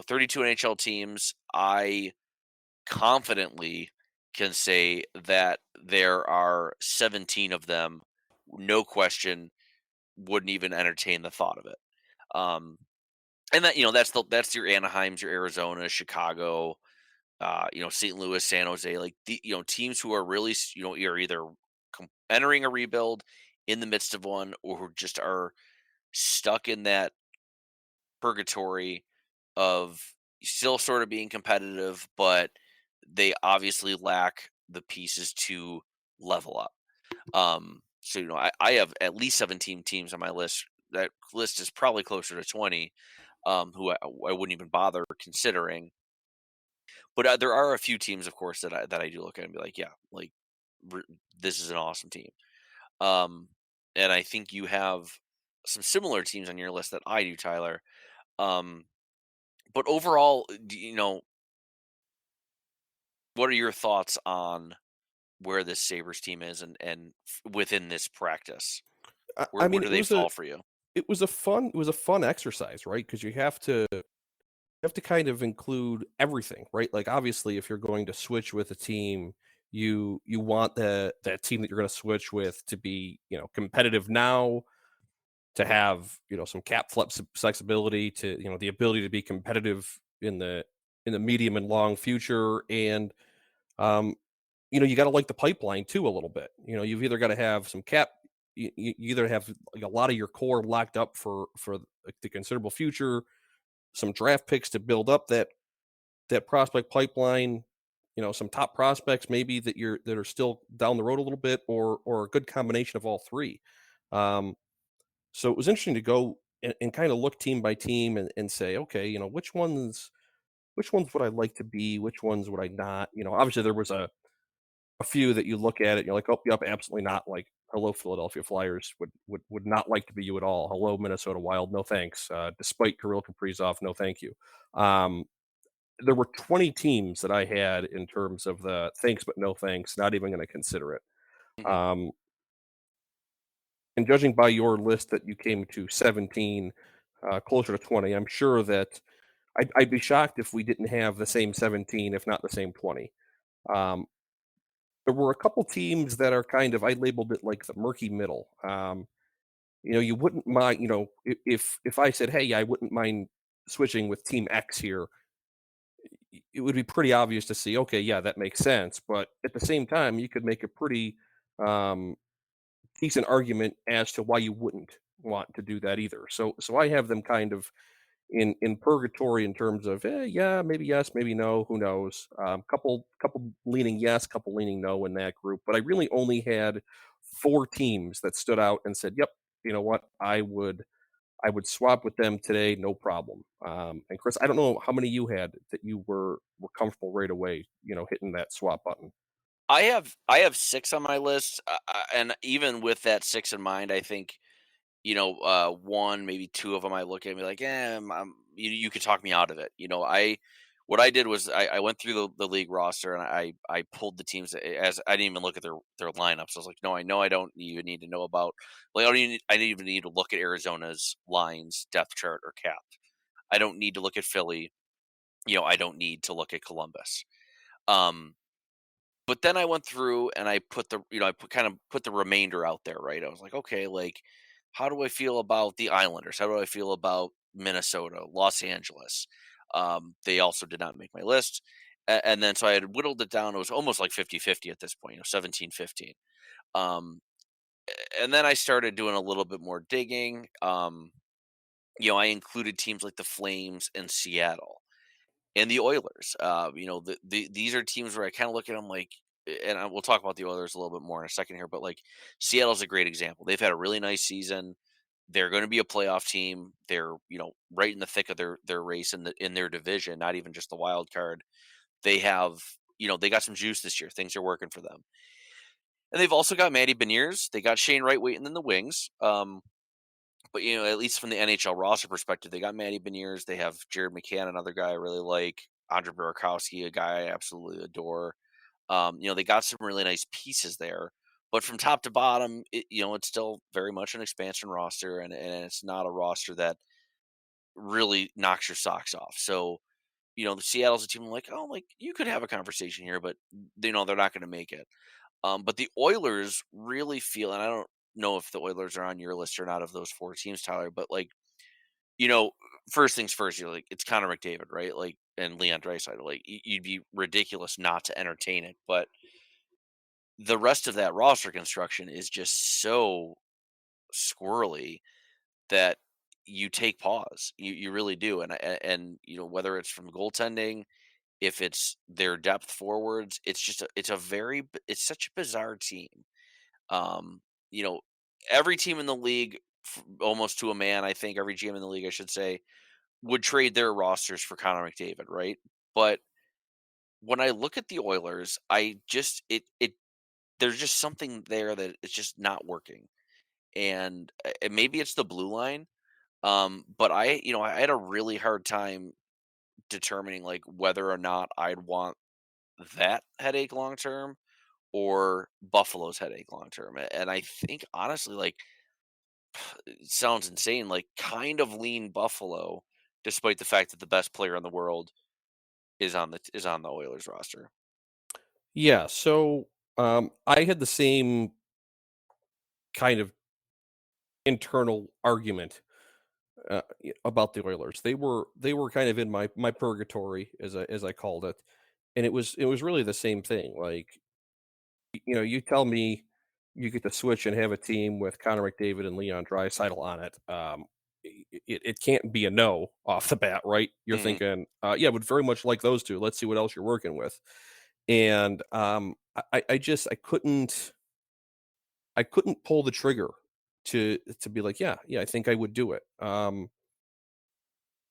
32 NHL teams. I confidently can say that there are 17 of them, no question, wouldn't even entertain the thought of it. And that's your Anaheims, your Arizona, Chicago, St. Louis, San Jose, like the teams who are really are either entering a rebuild, in the midst of one, or who just are stuck in that purgatory of still sort of being competitive, but they obviously lack the pieces to level up. So I have at least 17 teams on my list. That list is probably closer to 20, who I wouldn't even bother considering. But there are a few teams, of course, that I do look at and be like, yeah, like r- this is an awesome team. Um, and I think you have some similar teams on your list that I do, Tyler. Um, but overall, what are your thoughts on where this Sabres team is and within this practice? I Where mean, do they fall for you? it was a fun exercise, right? Because you have to kind of include everything, right? Like obviously, if you're going to switch with a team, you want that team that you're going to switch with to be competitive now, to have some flexibility, to the ability to be competitive in the medium and long future, and um, you got to like the pipeline too a little bit. You've either got to have some cap. You either have like a lot of your core locked up for like, the considerable future, some draft picks to build up that prospect pipeline, some top prospects maybe that are still down the road a little bit, or a good combination of all three. Um, so it was interesting to go and kind of look team by team and say, okay, which ones would I like to be, which ones would I not? Obviously there was a few that you look at it, you're like, oh, yep, absolutely not. Like, hello, Philadelphia Flyers would not like to be you at all. Hello, Minnesota Wild, no thanks. Despite Kirill Kaprizov, no thank you. Um, there were 20 teams that I had in terms of the thanks but no thanks, not even going to consider it. Hmm. Um, and judging by your list that you came to 17, closer to 20, I'm sure that I'd be shocked if we didn't have the same 17, if not the same 20. Um, there were a couple teams that are kind of, I labeled it like the murky middle. You wouldn't mind, if I said, hey, I wouldn't mind switching with Team X here, it would be pretty obvious to see, okay, yeah, that makes sense. But at the same time, you could make a pretty um, decent argument as to why you wouldn't want to do that either. So I have them kind of in purgatory in terms of yeah, maybe yes, maybe no, who knows. Couple leaning yes, couple leaning no in that group, but I really only had four teams that stood out and said, yep, you know what, I would swap with them today, no problem. And Chris, I don't know how many you had that you were comfortable right away, hitting that swap button. I have 6 on my list, and even with that 6 in mind, I think one, maybe two of them I look at and be like, you could talk me out of it. What I did was I went through the league roster and I pulled the teams as I didn't even look at their lineups. I was like, no, I know I don't even need to know about, like, I didn't even need to look at Arizona's lines, depth chart, or cap. I don't need to look at Philly. I don't need to look at Columbus. Um, but then I went through and I put I kind of put the remainder out there, right? I was like, okay, like, how do I feel about the Islanders? How do I feel about Minnesota, Los Angeles? They also did not make my list. And then so I had whittled it down. It was almost like 50-50 at this point, 17-15. Um, and then I started doing a little bit more digging. I included teams like the Flames and Seattle and the Oilers. These are teams where I kind of look at them like, we'll talk about the Oilers a little bit more in a second here, but like Seattle's a great example. They've had a really nice season. They're going to be a playoff team. They're right in the thick of their race in their division, not even just the wild card. They have they got some juice this year. Things are working for them, and they've also got Matty Beniers. They got Shane Wright waiting in the wings. But at least from the NHL roster perspective, they got Matty Beniers. They have Jared McCann, another guy I really like. Andre Burakovsky, a guy I absolutely adore. They got some really nice pieces there. But from top to bottom, it's still very much an expansion roster, and it's not a roster that really knocks your socks off. So, the Seattle's a team I'm like, oh, like you could have a conversation here, but they're not going to make it. But the Oilers really feel, and I don't know if the Oilers are on your list or not of those four teams, Tyler, but like, you know, first things first, you're like, it's Connor McDavid, right? Like, and Leon Draisaitl. Like, you'd be ridiculous not to entertain it. But the rest of that roster construction is just so squirrely that you take pause. You really do. And whether it's from goaltending, if it's their depth forwards, it's such a bizarre team. Um, you know, every team in the league, almost to a man, I think every GM in the league, I should say, would trade their rosters for Connor McDavid, right? But when I look at the Oilers, I just it there's just something there that it's just not working, and maybe it's the blue line. But I had a really hard time determining like whether or not I'd want that headache long term or Buffalo's headache long term. And I think honestly, like it sounds insane, like kind of lean Buffalo, despite the fact that the best player in the world is on the Oilers roster. Yeah, so I had the same kind of internal argument about the Oilers. They were kind of in my purgatory, as I called it, and it was really the same thing. Like, you tell me you get to switch and have a team with Connor McDavid and Leon Draisaitl on it. It can't be a no off the bat, right? You're Hmm. thinking, yeah, would very much like those two. Let's see what else you're working with. And I couldn't pull the trigger to be like, yeah, I think I would do it.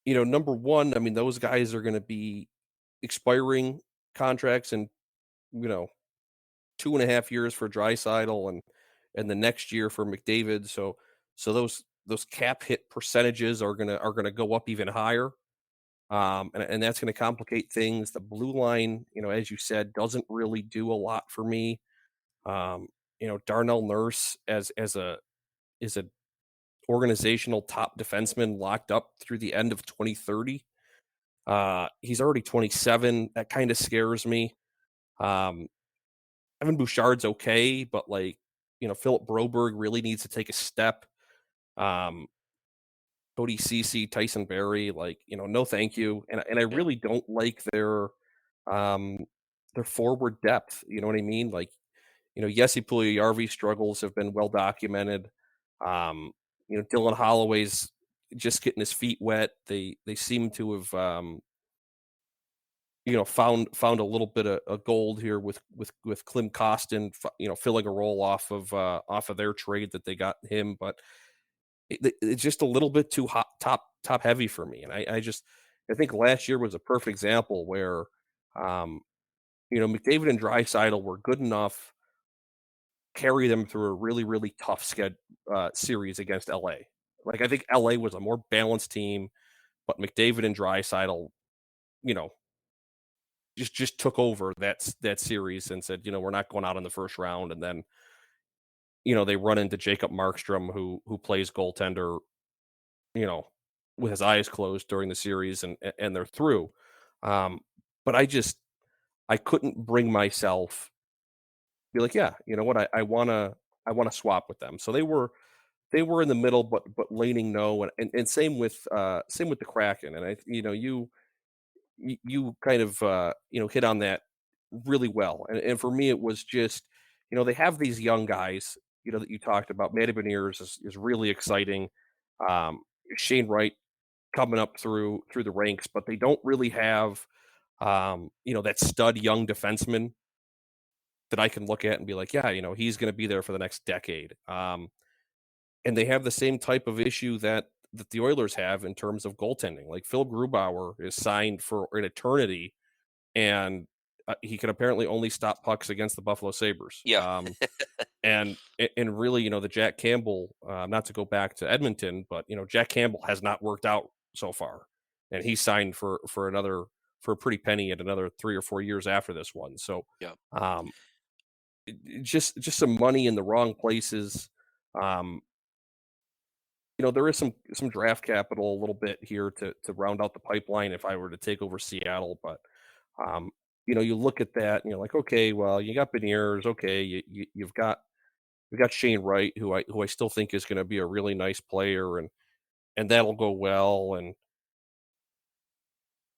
Number one, I mean, those guys are going to be expiring contracts in, you know 2.5 years for Drysaitel and the next year for McDavid. So those cap hit percentages are gonna go up even higher. And that's gonna complicate things. The blue line, as you said, doesn't really do a lot for me. Um, Darnell Nurse as a is a organizational top defenseman locked up through the end of 2030. He's already 27. That kind of scares me. Um, Evan Bouchard's okay, but like, Philip Broberg really needs to take a step. Um, Cody Ceci, Tyson Berry, like, no thank you. And I Yeah. really don't like um their forward depth. You know what I mean? Like, Jesse Puljujärvi struggles have been well documented. Um, Dylan Holloway's just getting his feet wet. They seem to have found a little bit of gold here with Klim Kostin, filling a role off of their trade that they got him, but it's just a little bit too hot, top heavy for me, and I think last year was a perfect example where, um, McDavid and Draisaitl were good enough carry them through a really really tough series against LA. Like, I think LA was a more balanced team, but McDavid and Draisaitl, you know just took over that series and said, we're not going out in the first round, and then, they run into Jacob Markstrom, who plays goaltender, you know, with his eyes closed during the series, and they're through. Um, but I couldn't bring myself to be like, yeah, you know what, I wanna swap with them. So they were in the middle, but leaning no, and same with the Kraken. And you kind of hit on that really well. And for me, it was just they have these young guys that you talked about. Matty Beniers is really exciting. Um, Shane Wright coming up through the ranks, but they don't really have that stud young defenseman that I can look at and be like, yeah, he's going to be there for the next decade. And they have the same type of issue that the Oilers have in terms of goaltending. Like Phil Grubauer is signed for an eternity, and he can apparently only stop pucks against the Buffalo Sabres. Yeah. And really, the Jack Campbell, not to go back to Edmonton, but Jack Campbell has not worked out so far, and he signed for a pretty penny at another 3 or 4 years after this one. So, Yeah. um, just some money in the wrong places. Um, there is some draft capital a little bit here to round out the pipeline if I were to take over Seattle. But um, you look at that and you're like, okay, well, you got Beniers, okay, you've got Shane Wright, who I still think is going to be a really nice player, and that'll go well. And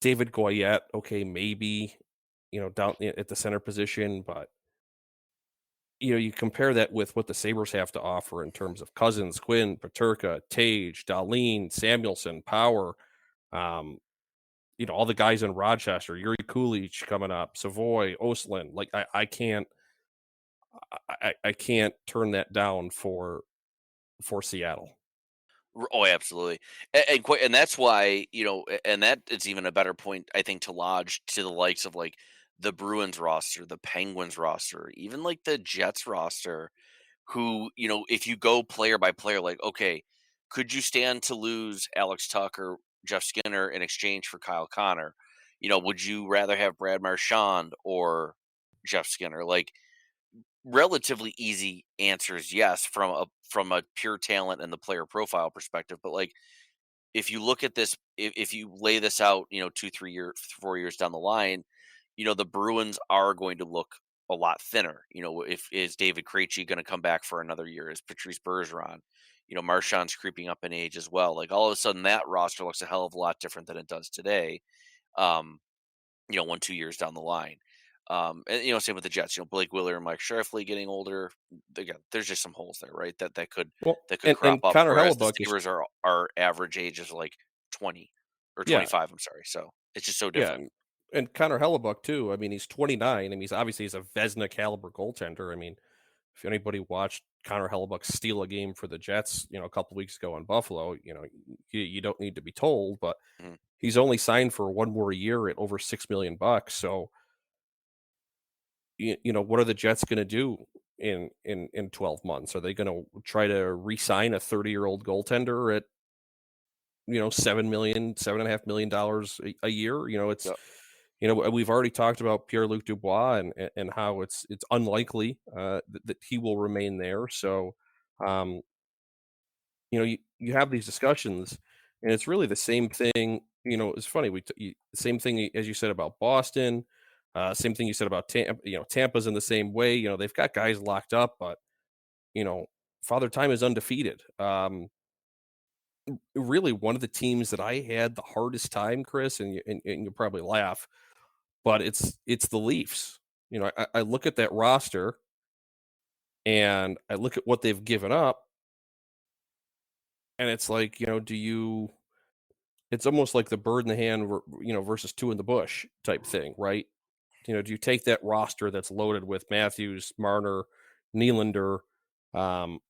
David Goyette, okay, maybe down at the center position, but you compare that with what the Sabres have to offer in terms of Cousins, Quinn, Paterka, Tage, Darlene, Samuelson, Power, um, all the guys in Rochester, Yuri Kulich coming up, Savoy, Oslin. Like I can't turn that down for Seattle. Oh, absolutely, and that's why and that is even a better point I think to lodge to the likes of like the Bruins roster, the Penguins roster, even like the Jets roster. Who if you go player by player, like okay, could you stand to lose Alex Tucker, Jeff Skinner in exchange for Kyle Connor? Would you rather have Brad Marchand or Jeff Skinner? Like relatively easy answers, yes, from a pure talent and the player profile perspective. But like if you look at this, if you lay this out, 2, 3 years, 4 years down the line, the Bruins are going to look a lot thinner. If is David Krejci going to come back for another year? Is Patrice Bergeron? Marchand's creeping up in age as well. Like all of a sudden, that roster looks a hell of a lot different than it does today. Um, 1, 2 years down the line. And same with the Jets. Blake Wheeler and Mike Shirley getting older. Again, there's just some holes there, right? That could Well, crop and up. Connor Whereas the Hellebuck is Sabres are average age is like 20 or yeah, 25. I'm sorry. So it's just so yeah, different. and Connor Hellebuck too. I mean, he's 29. I mean, he's a Vezina caliber goaltender. I mean, if anybody watched Connor Hellebuck steal a game for the Jets, a couple weeks ago in Buffalo, you don't need to be told, but Mhm. he's only signed for one more year at over $6 million. So, what are the Jets going to do in 12 months? Are they going to try to re-sign a 30-year-old goaltender at 7 million, $7.5 million a year? It's Yep. we've already talked about Pierre-Luc Dubois and how it's unlikely that he will remain there. So, um, you have these discussions, and it's really the same thing. It's funny. Same thing as you said about Boston. Same thing you said about Tampa. Tampa's in the same way. They've got guys locked up, but you know, Father Time is undefeated. Really, one of the teams that I had the hardest time, Chris, and you'll probably laugh, but it's the Leafs. I look at that roster and I look at what they've given up, and it's like, do you it's almost like the bird in the hand, versus two in the bush type thing, right? Do you take that roster that's loaded with Matthews, Marner, Nylander, um,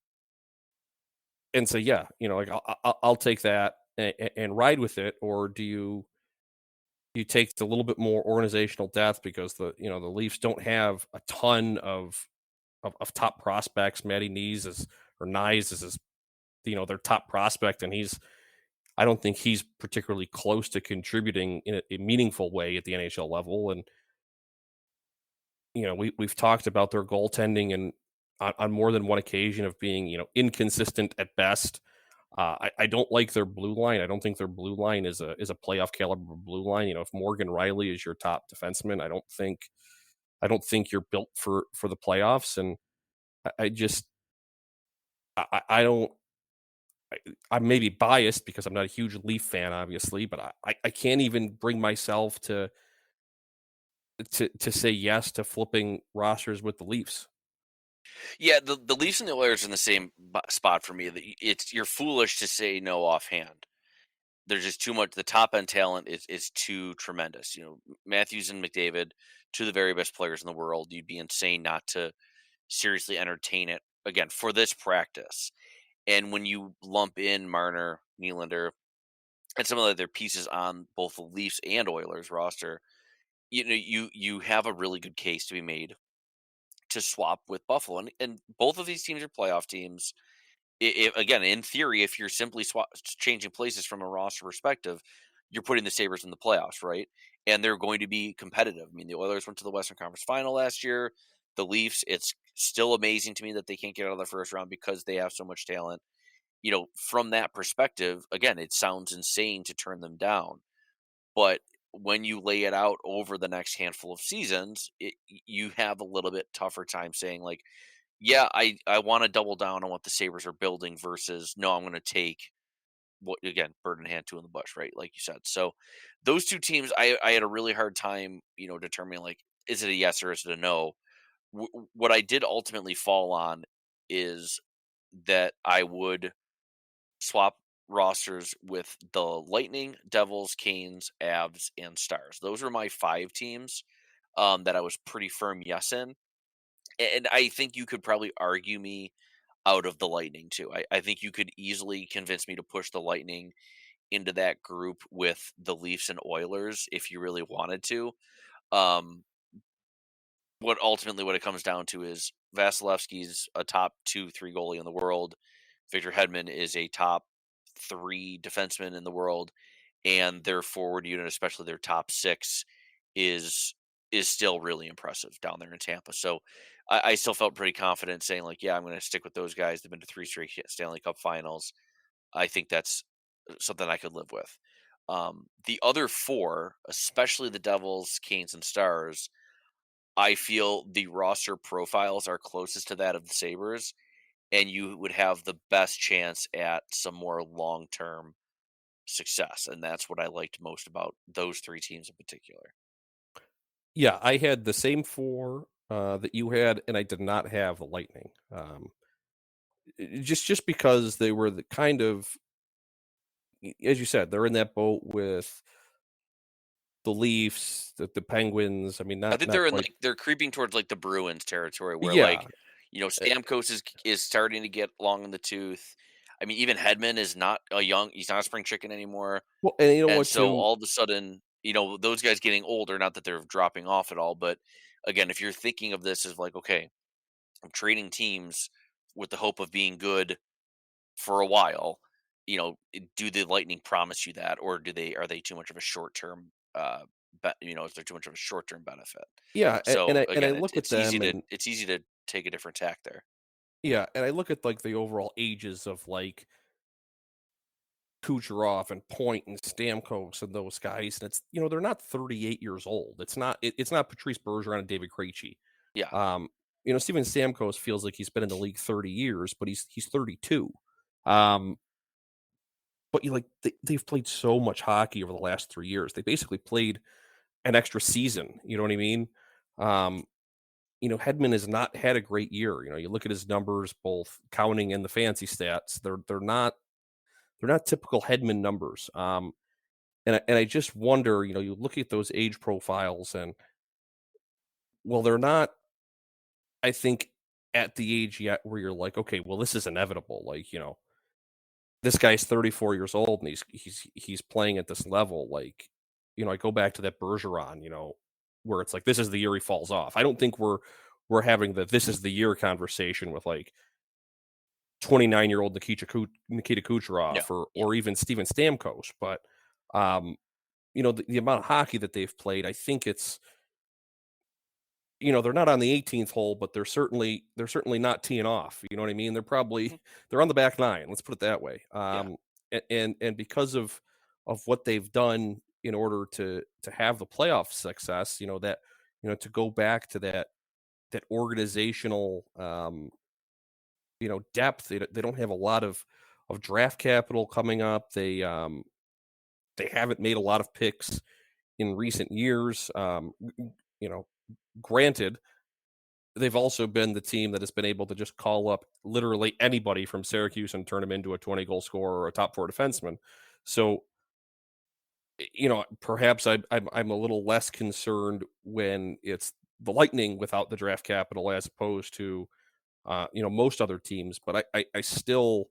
and say, yeah, like I'll take that and ride with it, or do you take the little bit more organizational depth because the Leafs don't have a ton of top prospects. Matty Nyes is his, their top prospect, and I don't think he's particularly close to contributing in a meaningful way at the NHL level. And we've talked about their goaltending and on more than one occasion of being inconsistent at best. I don't like their blue line. I don't think their blue line is a playoff caliber blue line. If Morgan Riley is your top defenseman, I don't think you're built for the playoffs. And I just I don't. I, I'm maybe biased because I'm not a huge Leaf fan, obviously, but I can't even bring myself to say yes to flipping rosters with the Leafs. Yeah, the Leafs and the Oilers are in the same spot for me. It's you're foolish to say no offhand. There's just too much. The top end talent is too tremendous. Matthews and McDavid, two of the very best players in the world. You'd be insane not to seriously entertain it again for this practice. And when you lump in Marner, Nylander, and some of the other pieces on both the Leafs and Oilers roster, you have a really good case to be made to swap with Buffalo. And both of these teams are playoff teams. Again, in theory, if you're simply changing places from a roster perspective, you're putting the Sabres in the playoffs, right? And they're going to be competitive. I mean, the Oilers went to the Western Conference Final last year. The Leafs, it's still amazing to me that they can't get out of the first round because they have so much talent. From that perspective, again, it sounds insane to turn them down. But when you lay it out over the next handful of seasons, you have a little bit tougher time saying, like, yeah, I want to double down on what the Sabres are building versus no, I'm going to take what again, bird in hand, two in the bush, right? Like you said. So those two teams, I had a really hard time, determining like, is it a yes or is it a no? What I did ultimately fall on is that I would swap rosters with the Lightning, Devils, Canes, Avs, and Stars. Those were my five teams that I was pretty firm yes in. And I think you could probably argue me out of the Lightning too. I think you could easily convince me to push the Lightning into that group with the Leafs and Oilers if you really wanted to. Um, what it comes down to is Vasilevsky's a top 2, 3 goalie in the world. Victor Hedman is a top three defenseman in the world, and their forward unit, especially their top six, is is still really impressive down there in Tampa. So I still felt pretty confident saying like, yeah, I'm going to stick with those guys. They've been to three straight Stanley Cup Finals. I think that's something I could live with. The other four, especially the Devils, Canes, and Stars, I feel the roster profiles are closest to that of the Sabres, and you would have the best chance at some more long term success. And that's what I liked most about those three teams in particular. Yeah, I had the same 4, that you had, and I did not have the Lightning. Just because they were the kind of as you said, they're in that boat with the Leafs, the Penguins. I mean, I not think not they're in quite. like they're creeping towards like the Bruins territory where Yeah, like, eh, Stamkos is starting to get long in the tooth. I mean, even Hedman is not he's not a spring chicken anymore. well, and you know And what so too? all of a sudden, those guys getting older, not that they're dropping off at all, but again, if you're thinking of this as like, okay, I'm trading teams with the hope of being good for a while, do the Lightning promise you that, or are they too much of a short term? Is there too much of a short term benefit? Yeah, and So I again, look at them and it's easy to take a different tack there. yeah, and I look at, like, the overall ages of, like, Kucherov and Point and Stamkos and those guys, and they're not 38 years old. It's not Patrice Bergeron and David Krejci. Yeah, Um, Steven Stamkos feels like he's been in the league 30 years, but he's 32. Um, but they've played so much hockey over the last 3 years. They basically played an extra season, you know what I mean? Um, Hedman has not had a great year. You look at his numbers, both counting and the fancy stats. They're not typical Hedman numbers. And I just wonder, you look at those age profiles and well, they're not, I think, at the age yet where you're like, okay, well, this is inevitable. Like, this guy's 34 years old and he's playing at this level. Like, I go back to that Bergeron, where it's like this is the year he falls off. I don't think we're having the this is the year conversation with like 29-year-old Nikita no, Kucherov or yeah, or even Steven Stamkos, but um, the amount of hockey that they've played, I think they're not on the 18th hole, but they're certainly not teeing off. You know what I mean? They're probably Mhm. they're on the back nine. Let's put it that way. Yeah. And because of what they've done in order to have the playoff success, to go back to that organizational depth. They don't have a lot of draft capital coming up. They haven't made a lot of picks in recent years. You know, Granted, they've also been the team that has been able to just call up literally anybody from Syracuse and turn him into a 20-goal scorer or a top four defenseman. So, perhaps I'm a little less concerned when it's the Lightning without the draft capital as opposed to most other teams. But I still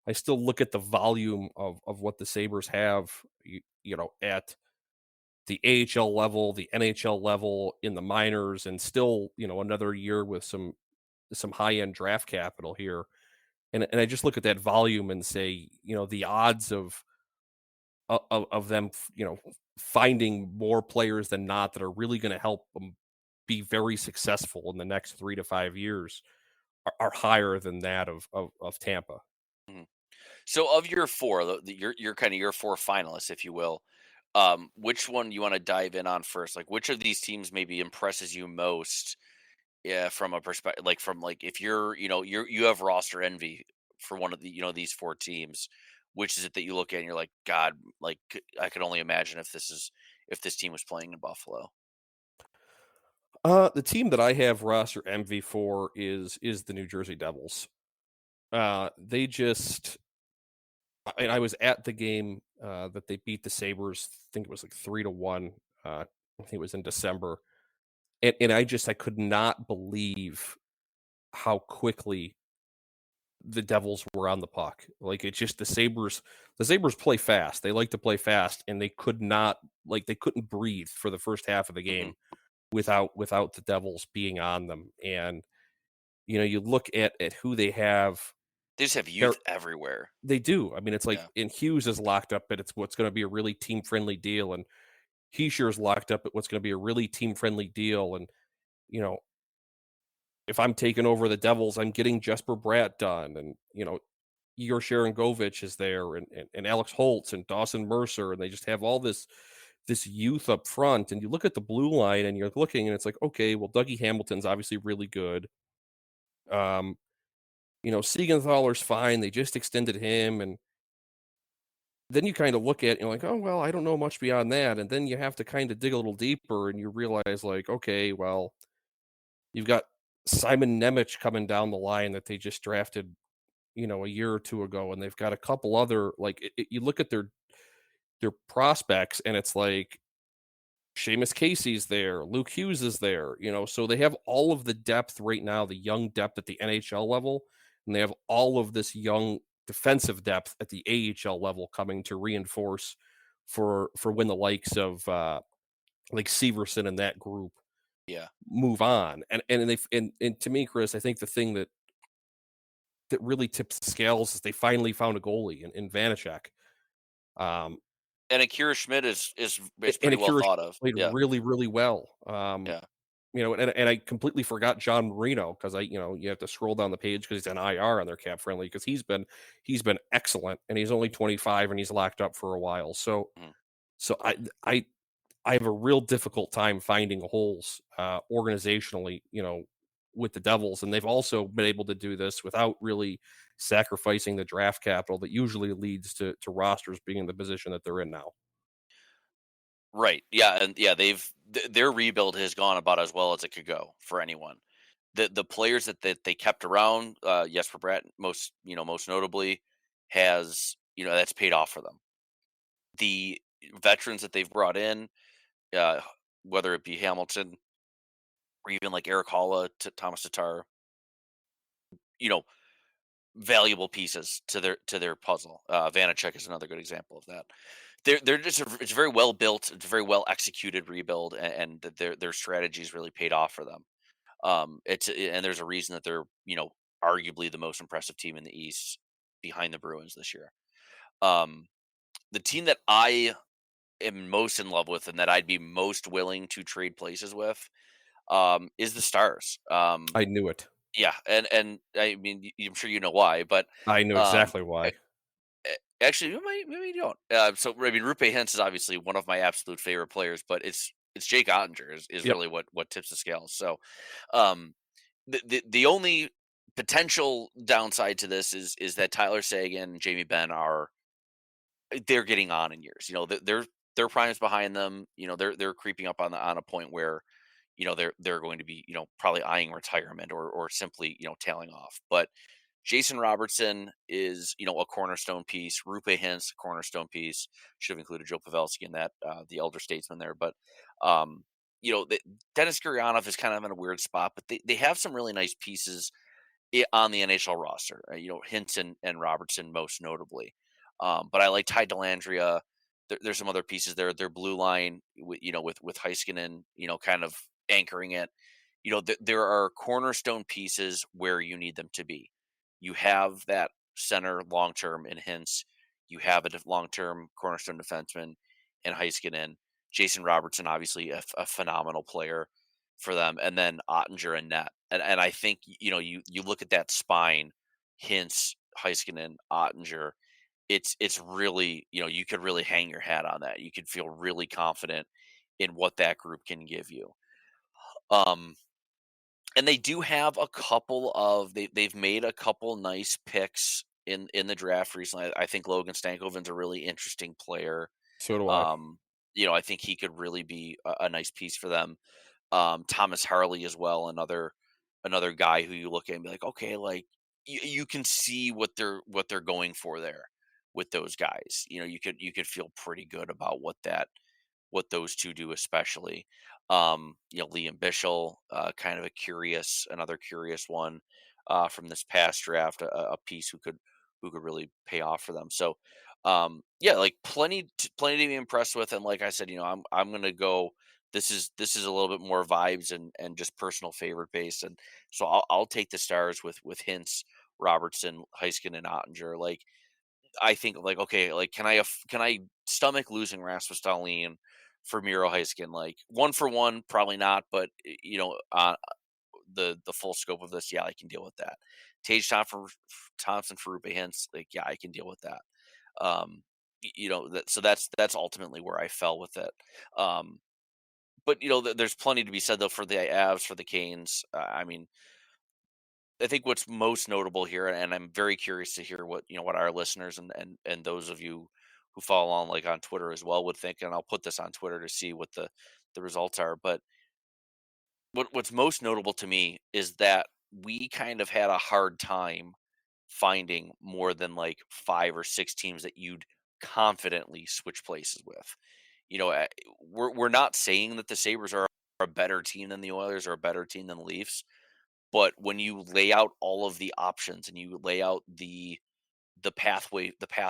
look at the volume of what the Sabres have, at the AHL level, the NHL level, in the minors, and still, another year with some high end draft capital here. And I just look at that volume and say, the odds of them, finding more players than not that are really going to help them be very successful in the next 3 to 5 years are higher than that of Tampa. Mhm. So of your four, your kind of your four finalists, if you will, which one you want to dive in on first? Like, which of these teams maybe impresses you most? Yeah, from a perspective, like from like if you're, you have roster envy for one of the, these four teams. Which is it that you look at and you're like, God, like I could only imagine if this team was playing in Buffalo. The team that I have roster envy for is the New Jersey Devils. They just I was at the game that they beat the Sabres. I think it was like 3-1. I think it was in December, and I could not believe how quickly the Devils were on the puck. Like, it's just the Sabres play fast. They like to play fast, and they couldn't breathe for the first half of the Hmm. game without the Devils being on them. And you look at who they have. They just have They're youth everywhere. they do. I mean, it's like, Yeah. and Hughes is locked up, but it's what's going to be a really team friendly deal, and Heischer is locked up at what's going to be a really team friendly deal. And you know, if I'm taking over the Devils, I'm getting Jesper Bratt done, and Igor Sharangovich is there, and Alex Holtz and Dawson Mercer, and they just have all this youth up front. And you look at the blue line, and you're looking, and it's like, okay, well, Dougie Hamilton's obviously really good. Um, Siegenthaler's fine. They just extended him, and then you kind of look at it, and you're like, oh well, I don't know much beyond that. And then you have to kind of dig a little deeper, and you realize, like, okay, well, you've got Simon Nemec coming down the line that they just drafted, a year or two ago, and they've got a couple other, like, you look at their prospects, and it's like Seamus Casey's there, Luke Hughes is there, so they have all of the depth right now, the young depth at the NHL level, and they have all of this young defensive depth at the AHL level coming to reinforce for when the likes of like Severson and that group Yeah. move on. And to me, Chris, I think the thing that really tips the scales is they finally found a goalie in Vanacek. Um, And Akira Schmidt is and pretty well Akira thought of. played Yeah. really, really well. Yeah. And I completely forgot John Marino because you have to scroll down the page because he's an IR on their cap friendly because he's been excellent, and he's only 25 and he's locked up for a while. So Mhm. so I have a real difficult time finding holes organizationally, with the Devils, and they've also been able to do this without really sacrificing the draft capital that usually leads to rosters being in the position that they're in now. Right. Yeah. And yeah, their rebuild has gone about as well as it could go for anyone. The players that they kept around, Jesper Bratt most notably, has that's paid off for them. The veterans that they've brought in, uh, whether it be Hamilton or even like Eric Holla to Thomas Tatar, you know, valuable pieces to their puzzle. Vanacek is another good example of that. They're just it's very well built, it's a very well executed rebuild, and their strategies really paid off for them. And there's a reason that they're arguably the most impressive team in the East behind the Bruins this year. Um, the team that I am most in love with and that I'd be most willing to trade places with, is the Stars. I knew it. Yeah, and I mean, I'm sure you know why, but I know um, exactly why. actually, maybe you don't. So I mean, Rupe Hintz is obviously one of my absolute favorite players, but it's Jake Ottinger is Yep. really what tips the scales. So um, the only potential downside to this is that Tyler Seguin and Jamie Benn are they're getting on in years. You know, their prime's behind them. You know, they're creeping up on a point where they're going to be probably eyeing retirement or simply tailing off. But Jason Robertson is a cornerstone piece. Rupe Hintz, cornerstone piece. Should have included Joe Pavelski in that, the elder statesman there. But um, Dennis Gurianov is kind of in a weird spot, but they have some really nice pieces on the NHL roster. Hintz and Robertson most notably. But I like Ty Dellandrea. There's some other pieces there. Their blue line, with Heiskanen, kind of anchoring it. There are cornerstone pieces where you need them to be. You have that center long term in Hintz. You have a long term cornerstone defenseman in Heiskanen. Jason Robertson, obviously a phenomenal player for them, and then Ottinger and net. And I think you look at that spine, Hintz, Heiskanen, Ottinger. It's really you could really hang your hat on that. You could feel really confident in what that group can give you. Um, and they do have a couple of they've made a couple nice picks in the draft recently. I think Logan Stankoven's a really interesting player. So do I. Um, I think he could really be a nice piece for them. Thomas Harley as well, another guy who you look at and be like, okay, like you can see what they're going for there with those guys. You could feel pretty good about what those two do, especially. Liam Bichel, kind of another curious one from this past draft, a piece who could really pay off for them. So, yeah, like plenty to be impressed with. And like I said, I'm gonna go. This is a little bit more vibes and just personal favorite based, and so I'll take the Stars with Hintz, Robertson, Heiskin, and Ottinger. Like I think like, okay, like can I stomach losing Rasmus Dahlin for Miro Heiskanen? Like one for one, probably not, but the full scope of this, yeah, I can deal with that. Thompson for Rupe Hintz, like yeah, I can deal with that. So that's ultimately where I fell with it. Um, but there's plenty to be said though for the Avs, for the Canes. I mean, I think what's most notable here, and I'm very curious to hear what our listeners and those of you who follow along like on Twitter as well would think, and I'll put this on Twitter to see what the results are. But what's most notable to me is that we kind of had a hard time finding more than like 5 or 6 teams that you'd confidently switch places with. We're not saying that the Sabres are a better team than the Oilers or a better team than the Leafs, but when you lay out all of the options and you lay out the path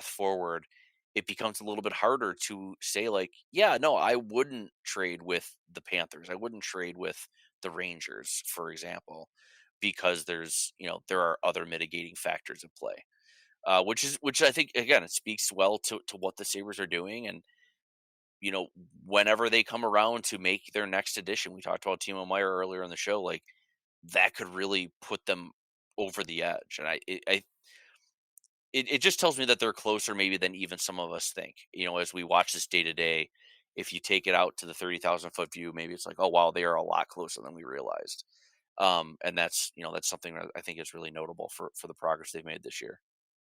forward, it becomes a little bit harder to say like, yeah, no, I wouldn't trade with the Panthers. I wouldn't trade with the Rangers, for example, because there are other mitigating factors at play. Which I think again it speaks well to what the Sabres are doing, and you know whenever they come around to make their next edition, we talked about Timo Meier earlier in the show, like that could really put them over the edge. And it just tells me that they're closer maybe than even some of us think. As we watch this day to day, if you take it out to the 30,000 foot view, maybe it's like, oh wow, they are a lot closer than we realized. And that's something that I think is really notable for the progress they've made this year.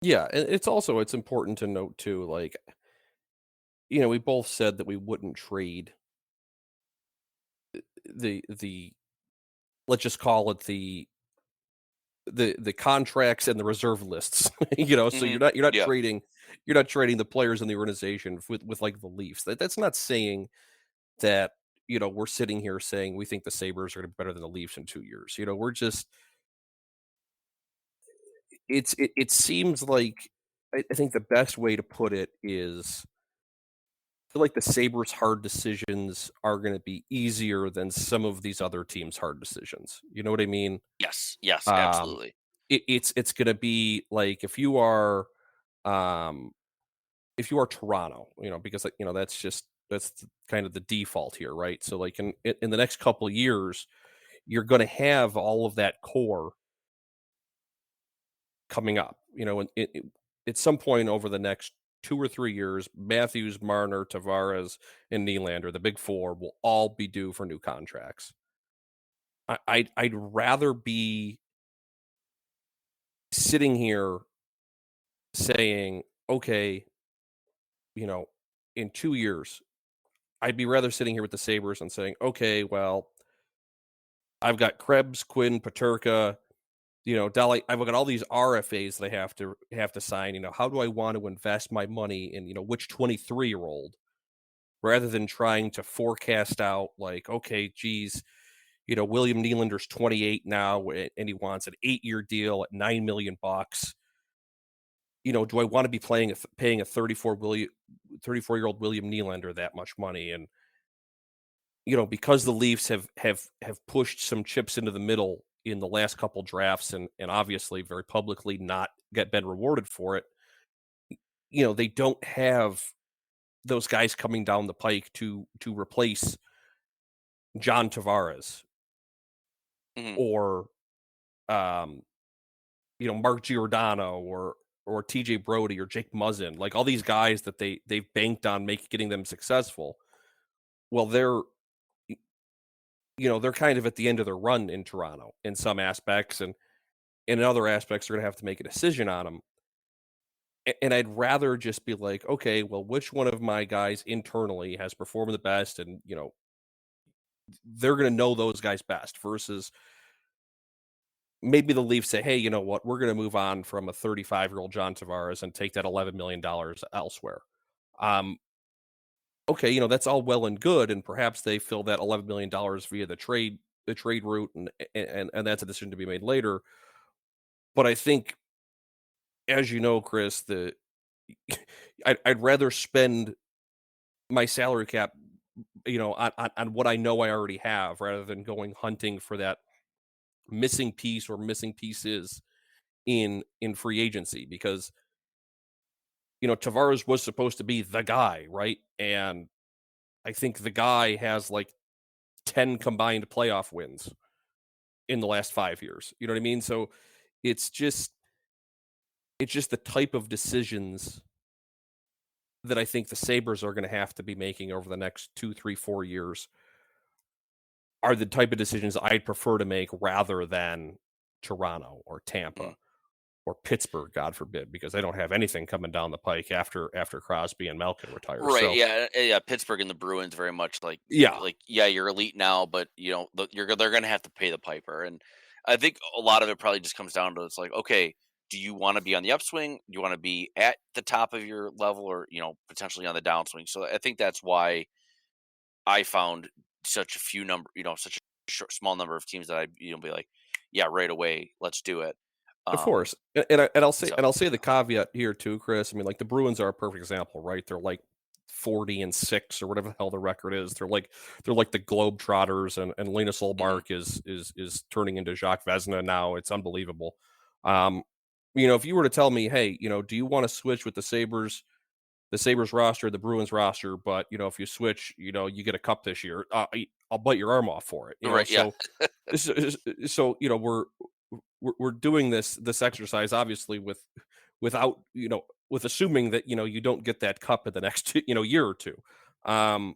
Yeah, and it's important to note too, like, we both said that we wouldn't trade the let's just call it the contracts and the reserve lists, so Hmm. Yeah. you're not trading the players in the organization with like the Leafs. That's not saying that, we're sitting here saying we think the Sabres are gonna be better than the Leafs in 2 years. We're just it seems like I think the best way to put it is I feel like the Sabres' hard decisions are gonna be easier than some of these other teams' hard decisions. You know what I mean? Yes. Yes. Um, Absolutely. it's gonna be like um, if you are Toronto, because that's kind of the default here, right? So like in the next couple of years, you're going to have all of that core coming up. And at some point over the next 2 or 3 years, Matthews, Marner, Tavares, and Nylander, the big four, will all be due for new contracts. I'd rather be sitting here saying, okay, you know, in 2 years, I'd be rather sitting here with the Sabres and saying, okay, well, I've got Krebs, Quinn, Paterka, Dolly. I've got all these RFAs that I have to sign. How do I want to invest my money in, which 23-year-old, rather than trying to forecast out like, okay, geez, William Nylander's 28 now and he wants an 8-year deal at $9 million. Do I want to be paying a 34-year-old William Nylander that much money? And because the Leafs have pushed some chips into the middle in the last couple drafts and obviously very publicly not been rewarded for it, they don't have those guys coming down the pike to replace John Tavares Mhm. or Mark Giordano or TJ Brody or Jake Muzzin, like all these guys that they've banked on getting them successful. Well, they're kind of at the end of their run in Toronto in some aspects, and in other aspects, they're going to have to make a decision on them. And I'd rather just be like, okay, well, which one of my guys internally has performed the best, and they're going to know those guys best. Versus maybe the Leafs say, hey, you know what, we're going to move on from a 35-year-old John Tavares and take that $11 million elsewhere. Okay, that's all well and good, and perhaps they fill that $11 million via the trade route, and that's a decision to be made later. But I think, as you know, Chris, I'd rather spend my salary cap, on what I know I already have, rather than going hunting for that missing piece or missing pieces in free agency, because Tavares was supposed to be the guy, right? And I think the guy has like 10 combined playoff wins in the last 5 years. You know what I mean? So it's just the type of decisions that I think the Sabres are going to have to be making over the next 2, 3, 4 years are the type of decisions I'd prefer to make rather than Toronto or Mhm. Tampa or Pittsburgh, God forbid, because they don't have anything coming down the pike after Crosby and Malkin retire. Right, So yeah, yeah, Pittsburgh and the Bruins very much yeah, yeah, you're elite now, but, they're gonna have to pay the piper, and I think a lot of it probably just comes down to it's like, okay, do you wanna be on the upswing? Do you wanna be at the top of your level or, potentially on the downswing? So I think that's why I found such a small number of teams that I, be like, "Yeah, right away, let's do it." of Um, course. And I'll say so the caveat here too, Chris. I mean, like the Bruins are a perfect example, right? They're like 40-6 or whatever the hell the record is. They're like the Globetrotters, and Linus mhm, Ullmark is turning into Jacques Vezina now. It's unbelievable. Um, if you were to tell me, hey, do you want to switch with the Sabres roster, the Bruins roster, but if you switch, you get a cup this year. I'll bite your arm off for it. right, yeah. So so we're doing this exercise obviously without with assuming that you don't get that cup in the next year or two. Um,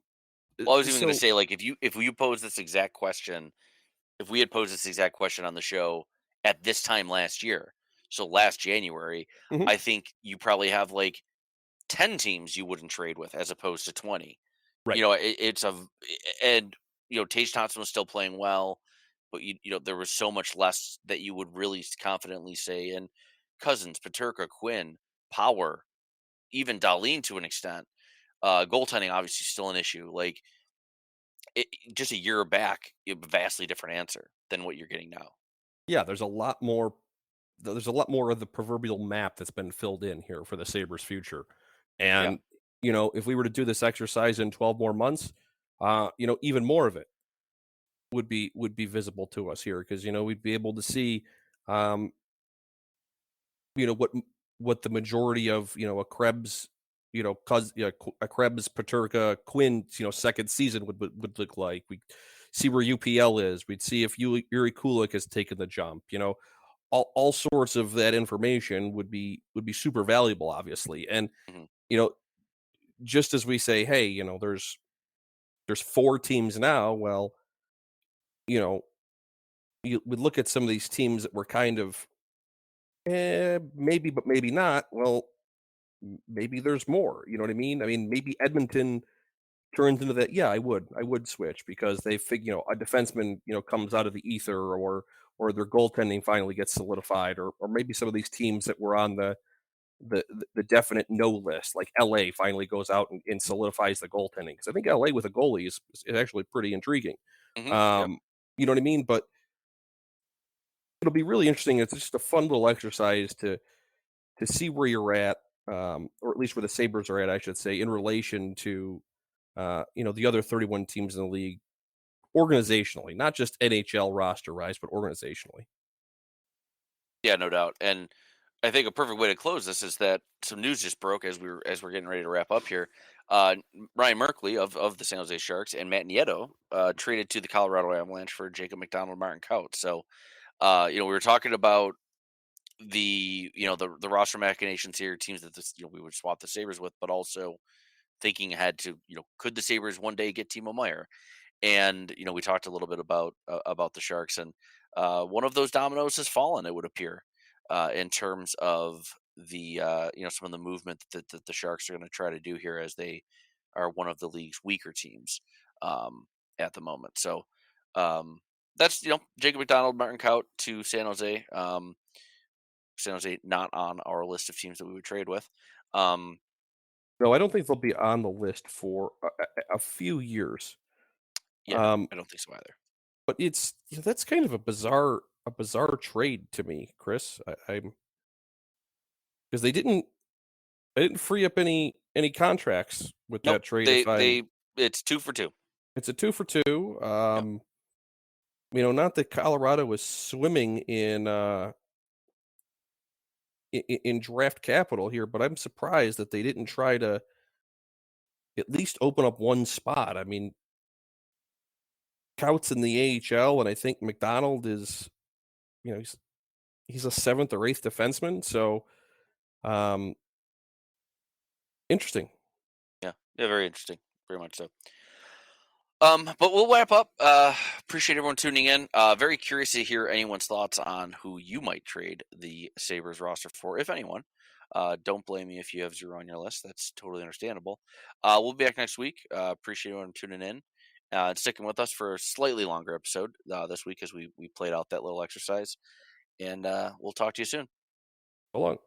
Well, I was even gonna so say, like, if you pose this exact question if we had posed this exact question on the show at this time last year, so last January, mhm, I think you probably have like 10 teams you wouldn't trade with as opposed to 20. right, It's and Tage Thompson was still playing well, but there was so much less that you would really confidently say. And Cousins, Paterka, Quinn, Power, even Darlene to an extent. Goaltending obviously still an issue. Like just a year back, a vastly different answer than what you're getting now. yeah. There's a lot more of the proverbial map that's been filled in here for the Sabres future. Yeah. And if we were to do this exercise in 12 more months, even more of it would be visible to us here, because we'd be able to see um what the majority of a Krebs, a Krebs, Paterka, Quinn, second season would look like. see where UPL is. We'd see if Yuri Kulik has taken the jump. All sorts of that information would be super valuable, obviously. And Hmm. you know, just as we say, hey, there's 4 teams now. Well, you know, you would look at some of these teams that were kind of maybe, but maybe not. Well, maybe there's more. You know what I mean? I mean, maybe Edmonton turns into that. Yeah, I would switch because they figure, a defenseman, comes out of the ether, or their goaltending finally gets solidified, or maybe some of these teams that were on the definite no list, like LA, finally goes out and solidifies the goaltending, because I think LA with a goalie is actually pretty intriguing. Yep. Um, you know what I mean? But it'll be really interesting. It's just a fun little exercise to see where you're at, or at least where the Sabres are at, I should say, in relation to the other 31 teams in the league organizationally, not just NHL roster wise, but organizationally. Yeah, no doubt. And I think a perfect way to close this is that some news just broke as we're getting ready to wrap up here. Ryan Merkley of the San Jose Sharks and Matt Nieto traded to the Colorado Avalanche for Jacob McDonald, Martin Kaut. So we were talking about the roster machinations here, teams that we would swap the Sabres with, but also thinking ahead to could the Sabres one day get Timo Meier? And we talked a little bit about the Sharks, and one of those dominoes has fallen. It would appear in terms of the some of the movement that the Sharks are going to try to do here, as they are one of the league's weaker teams um, at the moment. So that's Jacob McDonald, Martin Kaut to San Jose. San Jose not on our list of teams that we would trade with. Um, No, I don't think they'll be on the list for a few years. yeah, Um, I don't think so either. but that's kind of a bizarre trade to me, Chris. I'm because they didn't free up any contracts with Nope, that trade. they If I'm they it's 2 for 2. It's a 2 for 2. Yep. Not that Colorado was swimming in draft capital here, but I'm surprised that they didn't try to at least open up one spot. I mean, Coutts in the AHL, and I think McDonald is, he's a seventh or eighth defenseman. So, um, interesting. Yeah, yeah, very interesting, very much so. But we'll wrap up. Appreciate everyone tuning in. Very curious to hear anyone's thoughts on who you might trade the Sabres roster for, if anyone. Don't blame me if you have zero on your list. That's totally understandable. We'll be back next week. Appreciate everyone tuning in and sticking with us for a slightly longer episode this week as we played out that little exercise. And we'll talk to you soon. So long.